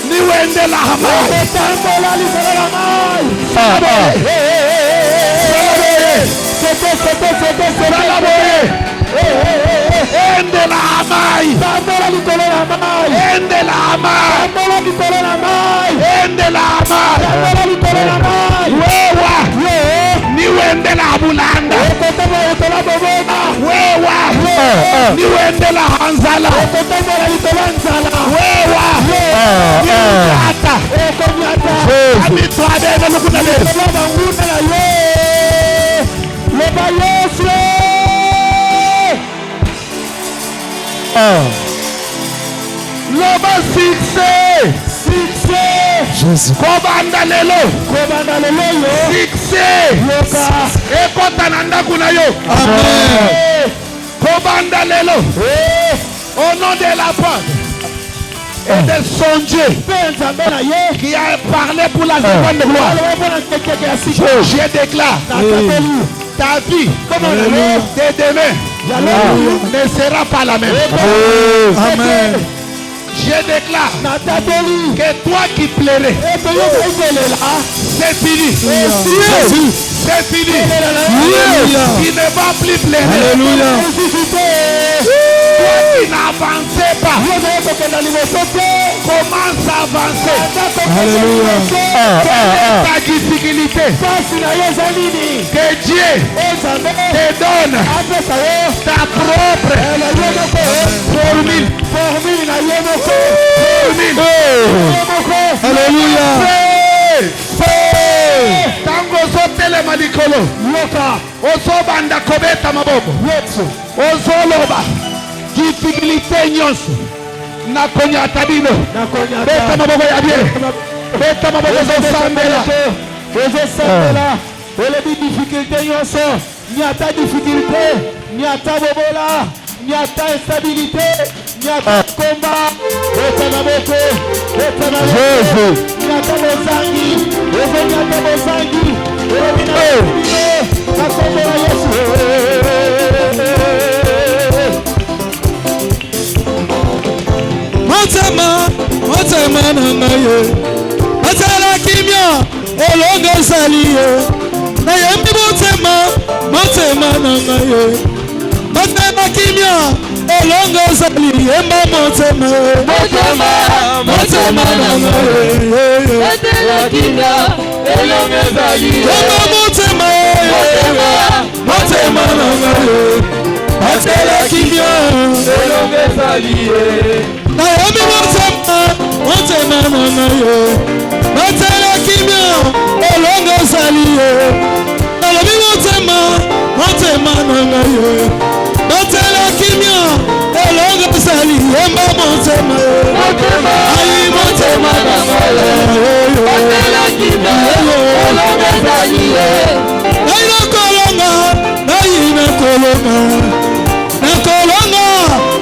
niwendela hamai endela hamai wewa niwendela bulanda wewa niwendela hanzala wewa niwendata amitwadena lukunale leba Yesu loba succès Jésus kobanda lelo succès ekota na ndaku na yo amen kobanda lelo au nom de la Pâque et de son Dieu qui a parlé pour la seconde gloire je déclare ta vie de demain ne sera pas la même. Amen. Je déclare que toi qui plairais, c'est fini. C'est fini. Tu ne vas plus pleurer. Alléluia. Toi qui n'avançais pas, commence à avancer. Alléluia. Quelle est ta difficulté? Que Dieu te donne ta propre formule. Alléluia. Tango zotelema likolo ozobanda kobeta maboko ozoloba difficulté nyonso nakonyata bino beta maboko ya bien beta maboko ozosambela olebi difficulté nyonso nyata difficulté nyata bobola nyata instabilité nyata combat beta maboko Jésus nyata bozangi nyata bozangi nakombola Yesu motema na ngaye atala kimia elongo saliye na yembi motema na ngaye atala kimia elongo saliye mba motema na ngaye atala kimia elongo saliye mba motema na ngaye atala saliye. Naomi motema na yo. Matela kimya olonga saliye. Naomi motema na yo. Matela kimya olonga saliye mba motema. Ayi motema na yo. Matela kimya olonga saliye. Naina kolonga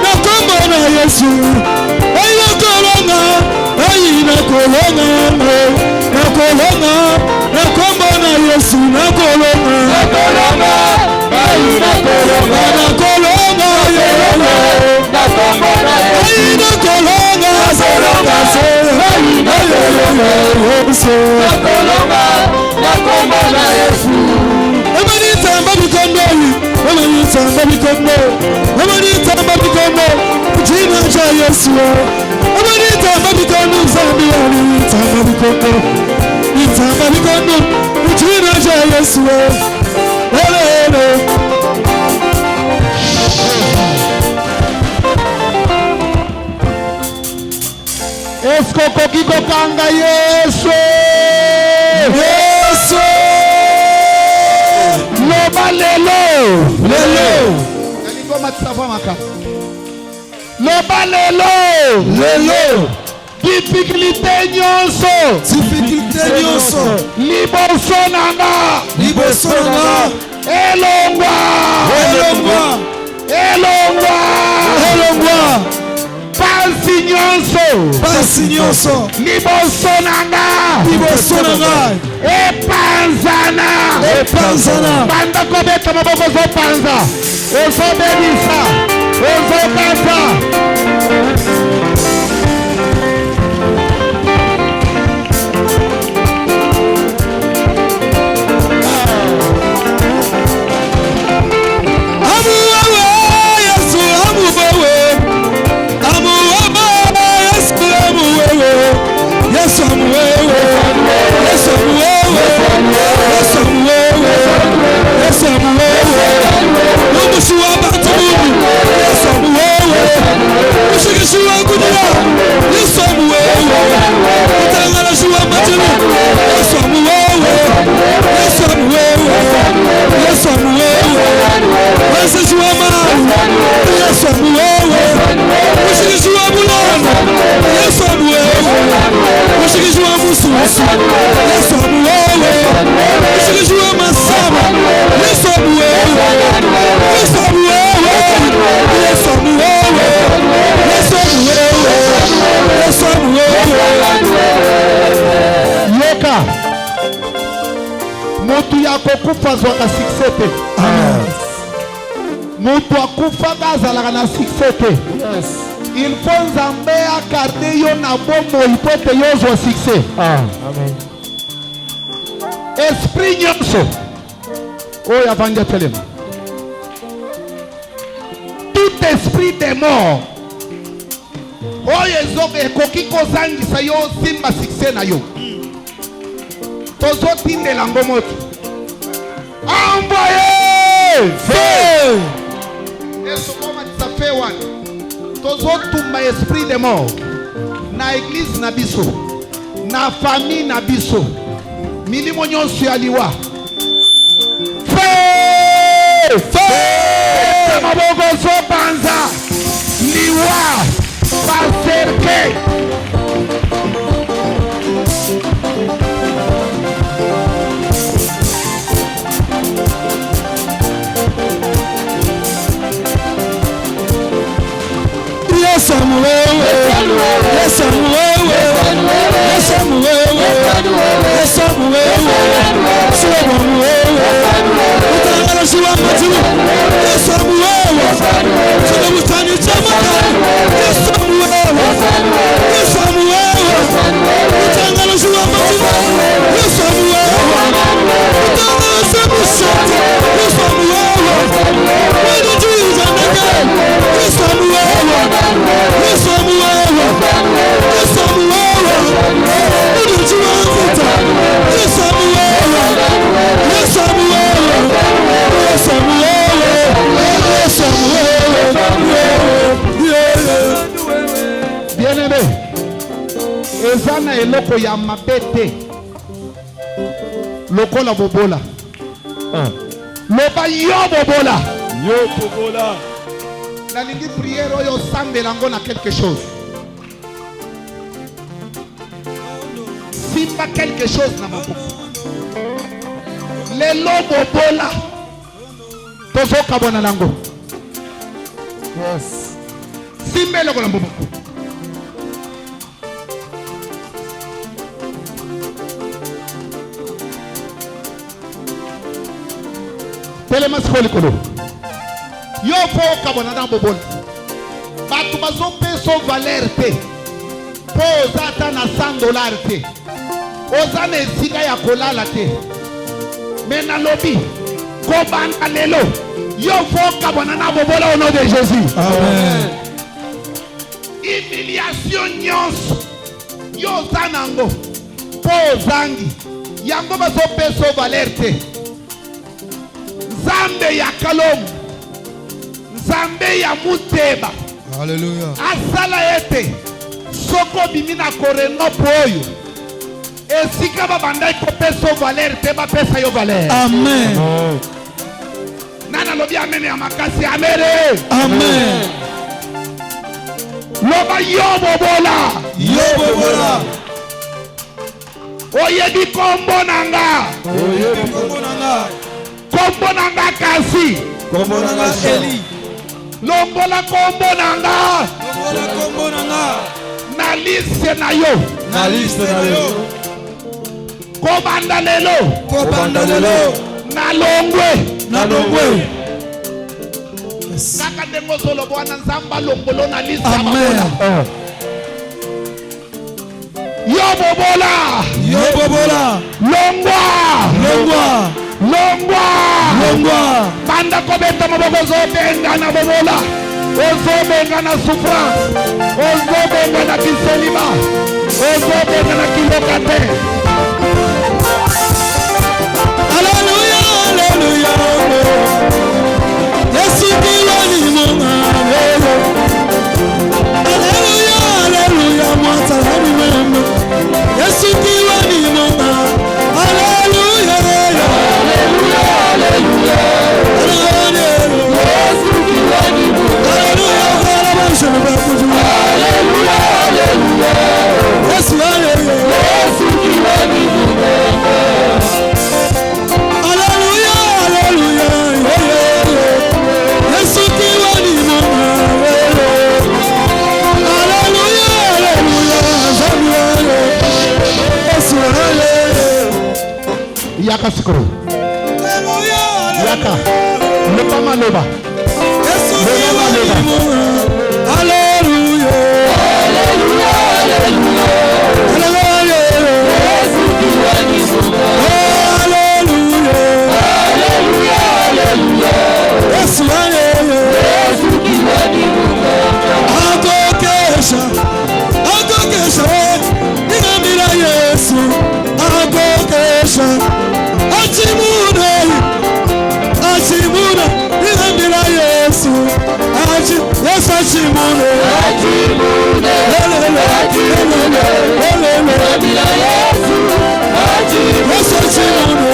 na kombo na Yesu. Naina kolonga na kombo na Yesu. Na kolonga Esko kokiko kanga Yesu. Loba lelo. Loba lelo. Difficulté nyonso. Liboso nanga. Elongwa. Pasi nyonso. Liboso nanga. Epanzana. Banda kobeta maboko zopanza. Ozobebisa. Ozokasa. Mutu ya kokufa zwaka succès te. Mutu akufa bazalaka na succès te. Il faut Nzambe akarde yo na bombo ipote yo zwa succès. Amen. Esprit nyonso oyo avandi atelema. Tout esprit de mort oyo ekoki kozangisa yo simba succès na yo. Tozotindela ngo moto. Envoyez feu. Eso koma tsafe wana. Tozotumba esprit de mort na église na biso, na famille na biso, milimo nyonso ya liwa. Feu! Feu! Maboko zopanza liwa baserke. Yes, na eloko ya mabete lokola bobola loba yo bobola nalingi priere oyo sambela ngo na quelque chose simba quelque chose na maboko lelo bobola tozokabwana nango Yes. simba eloko na maboko telema sikoyo likolo yo fo okabwana na bobola bato bazopesa valeur te mpo oza ata na $100 te oza na esika ya kolala te me nalobi kobanda lelo yo fo okabwana na bobola au nom de Jésus. Amen. Humiliation nyonso yo oza nango mpo ozangi yango bazopesa valeur te. Nzambe ya kalomu Nzambe ya muteba Hallelujah. asala ete soko bimi na korenopo oyo esika babandaki kopesa valeur te bapesa yo valeur. Amen. Nana lobi amen ya makasi amere. Amen. Loba yo bobola Yobobola. oyebi kombo nanga kombo nanga kasi Kombonanga Eli. longola kombo nanga Kombonanga. na liste na yo Na liste na yo. kobanda lelo Kobanda lelo. na longwe Na dongwe. kaka ndenge ozoloba wana nzambe alongolo na liste ya Amen. babola yo bobola Yobobola. longwa Longwa. longwa Longwa. banda kobeta maboko ozobenga na bobola ozobenga na souffrance ozobenga na kiselima ozobenga na kiloka te. Hallelujah. Hallelujah. Yesu kiwani Mungu. Hallelujah. Hallelujah. Mwata hadi mwema. Yesu kiwani Mungu. Hallelujah. Hallelujah. Hallelujah. Yesu kiwani Mungu. Hallelujah. Hallelujah. Hallelujah. Yesu hallelujah. Yesu kiwani Mungu. Hallelujah. Hallelujah. Yesu kiwani Mungu. Hallelujah. Hallelujah. Yesu hallelujah. Yaka sikoro Hallelujah. yaka loba maloba Yesu kiwani Mungu. Hallelujah. Hallelujah. Hallelujah. Yesu kiwani Mungu. Hallelujah. Hallelujah. Yesu hallelujah. Yesu kiwani Mungu. Agokesha. Ninamira Yesu. Agokesha. Achimune. Ninamira Yesu. Yesu achimune. Ninamira Yesu. Yesu achimune.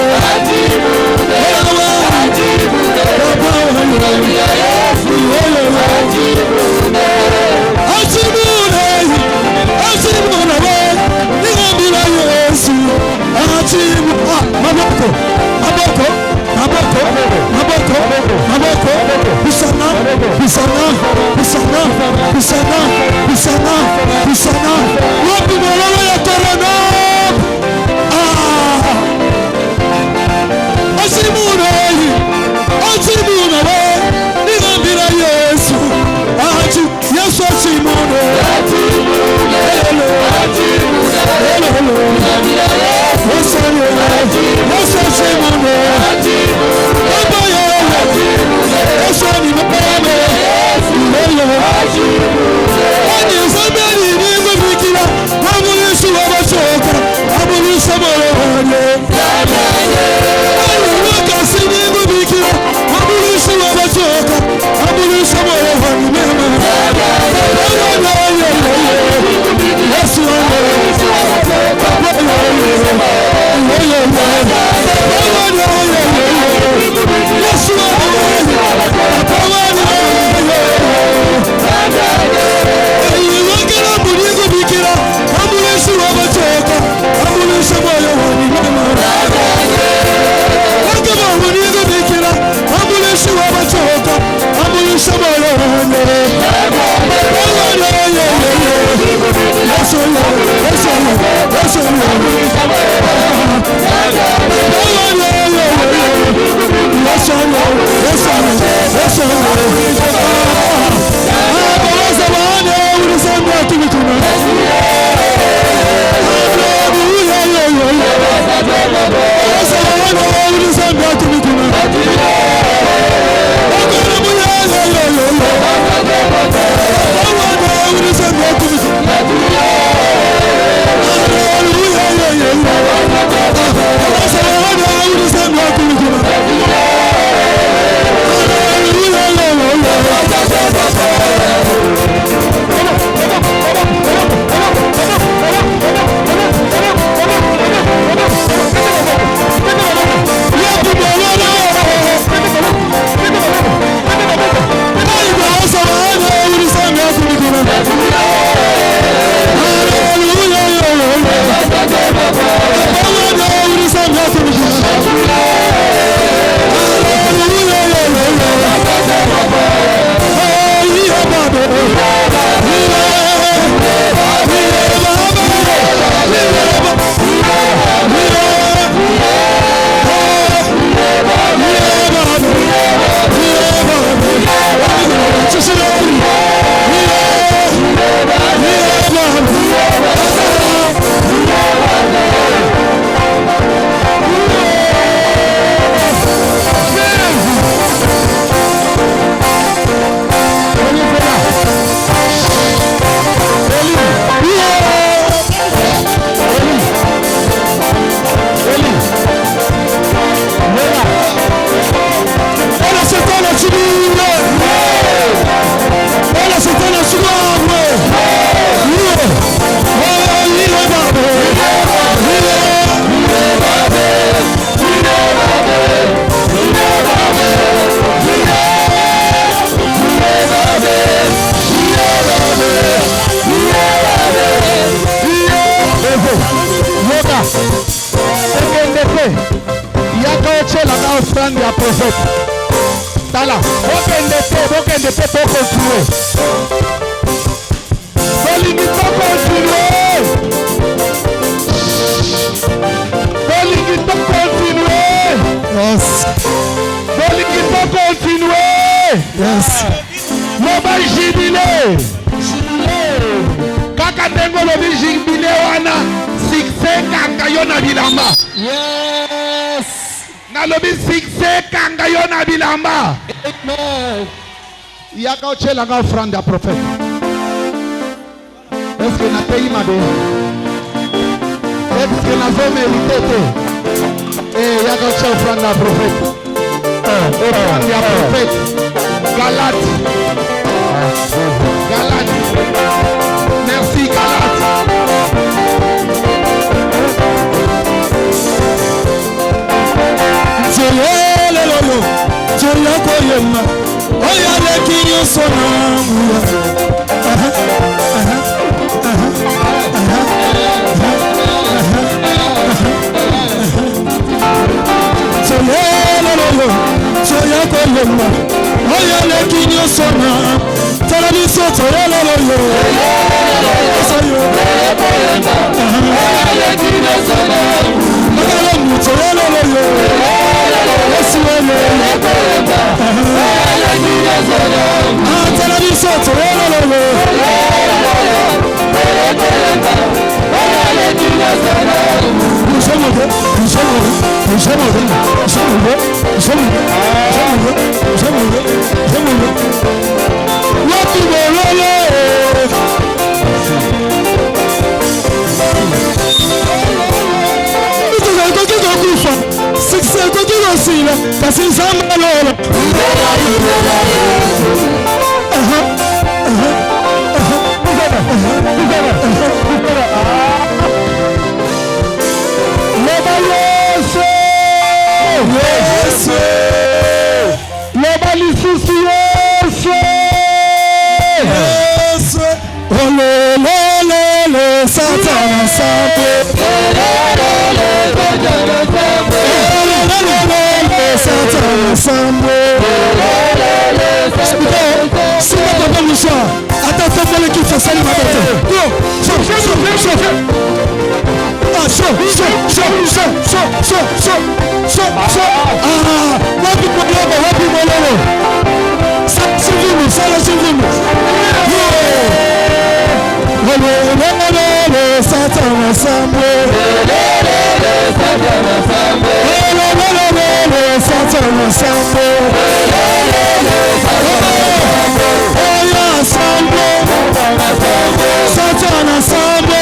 offrande à prophète. Tala, bokende te pour continuer. Bolingi pour continuer. Bolingi pour continuer. Yes. Bolingi pour continuer. Yes. Loba jubilé. Kaka tengo lobi jubilé wana. Succès kaka yona bilamba. Yes. Nalobi succès kanga yona bilamba. Amen. Yaka ochela nga offrande à prophète. Est-ce que na pays mabe? Est-ce que na zo mérité te? Yaka ochela offrande à prophète. Offrande à prophète. Galate. Galate. Merci Galate. Lolo, Joya Koyema, Oya de Kinyo Sonamua. Lolo, Joya Koyema, Oya de Kinyo Sonam. Telemiso Toyolo Lolo. Kasi samba lolo. Loba lisusu Yesu. Ololololo Satana sambe. Satana sambe. Si vous avez le choix, attends l'équipe sociale ma bête. Go, chaud. Ah, chaud. Ah, wapi mololo. Satan ensemble. Satan ensemble.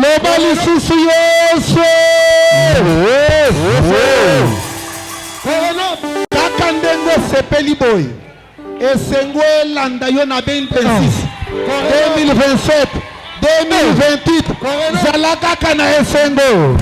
Loba lisusu Yesu. Kaka ndenge sepeli boy. Esengo elanda yo na 2026, 2027, 2028. Zala kaka na esengo.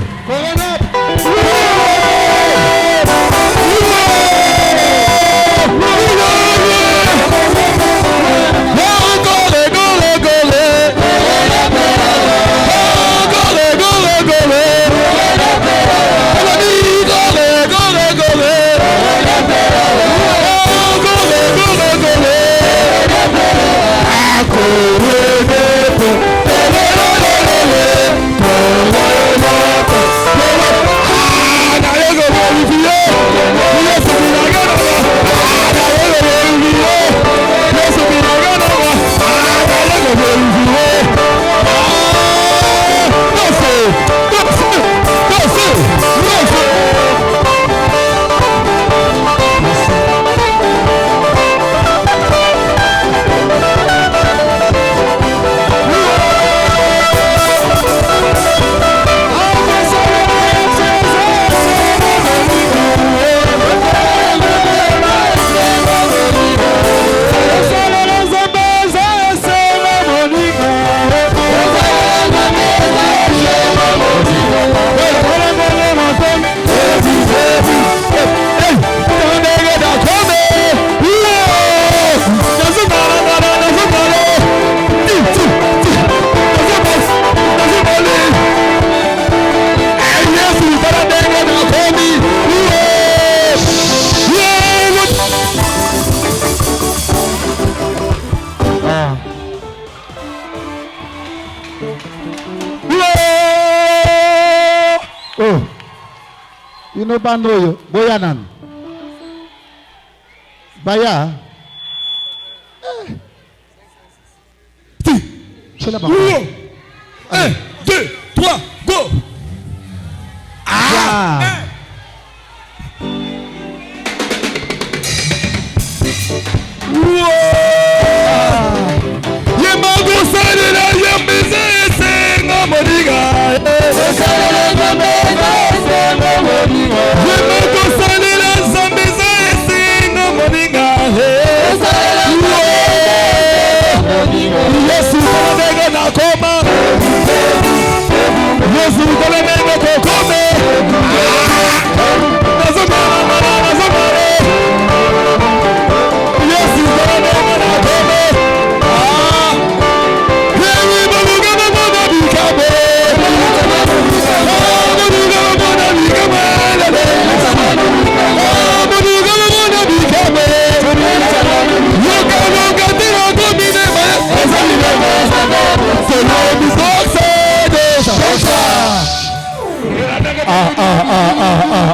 Ino banoyo boyanan baya c'est là-bas. 1, 2, 3, go.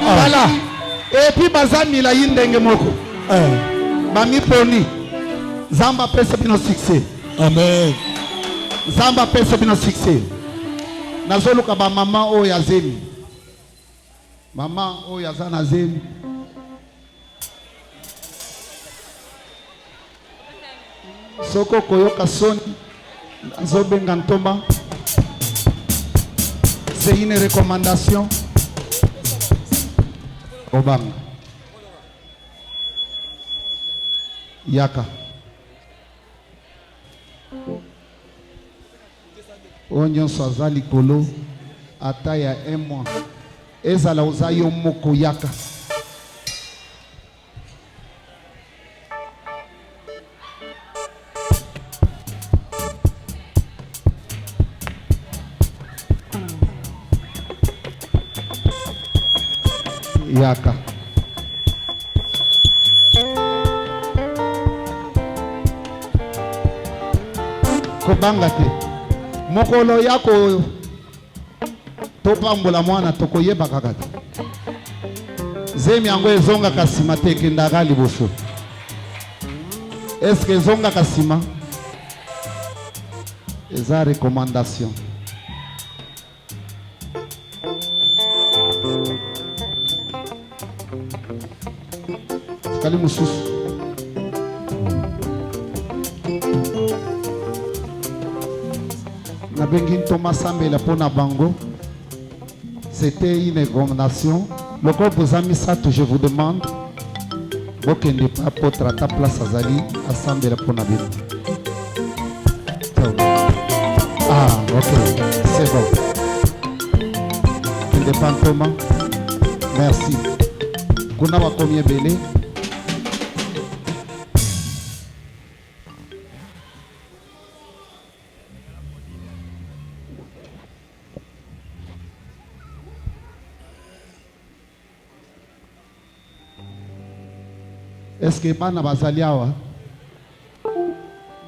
Voilà. Et puis bazami la yindenge moko. Bami poni. Zamba pesa bino succès. Amen. Zamba pesa bino succès. Nazoluka ba mama o ya zemi. Mama o ya zana zemi. Soko koyoka soni. Nazobenga ntomba. C'est une recommandation. Obama. Yaka. Onyon swazali kolo. Ata ya 1 mois. Ezala ozayo moko yaka. Yaka. kobanga te mokolo yako topambola mwana tokoyeba kaka te zemi yango ezongaka nsima te ekendaka liboso eske ezongaka nsima eza recommandation tikali mosusu nabengi ntoma sambela mpona bango. C'était une recommandation. Le corps vous a mis ça, je vous demande. Vous ne pas pour traiter place à Zali, assemblée pour Nabil. Ah, ok, c'est bon. Indépendamment. Merci. Vous n'avez combien belé? Est-ce que bana bazali awa?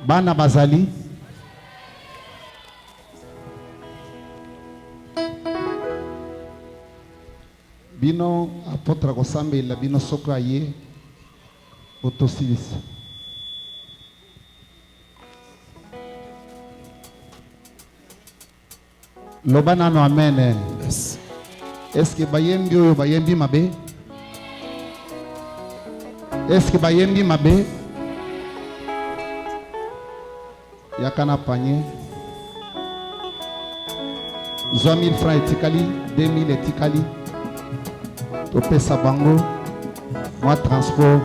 Bana bazali? Bino apotra kosambe la bino soko aye autosilis. Lobana no amen. Est-ce que bayembi oyo bayembi mabe? Est-ce que bayembi mabe? Yakana panier. 1000 francs etikali, 2000 etikali. Topesa bango. Moi transport.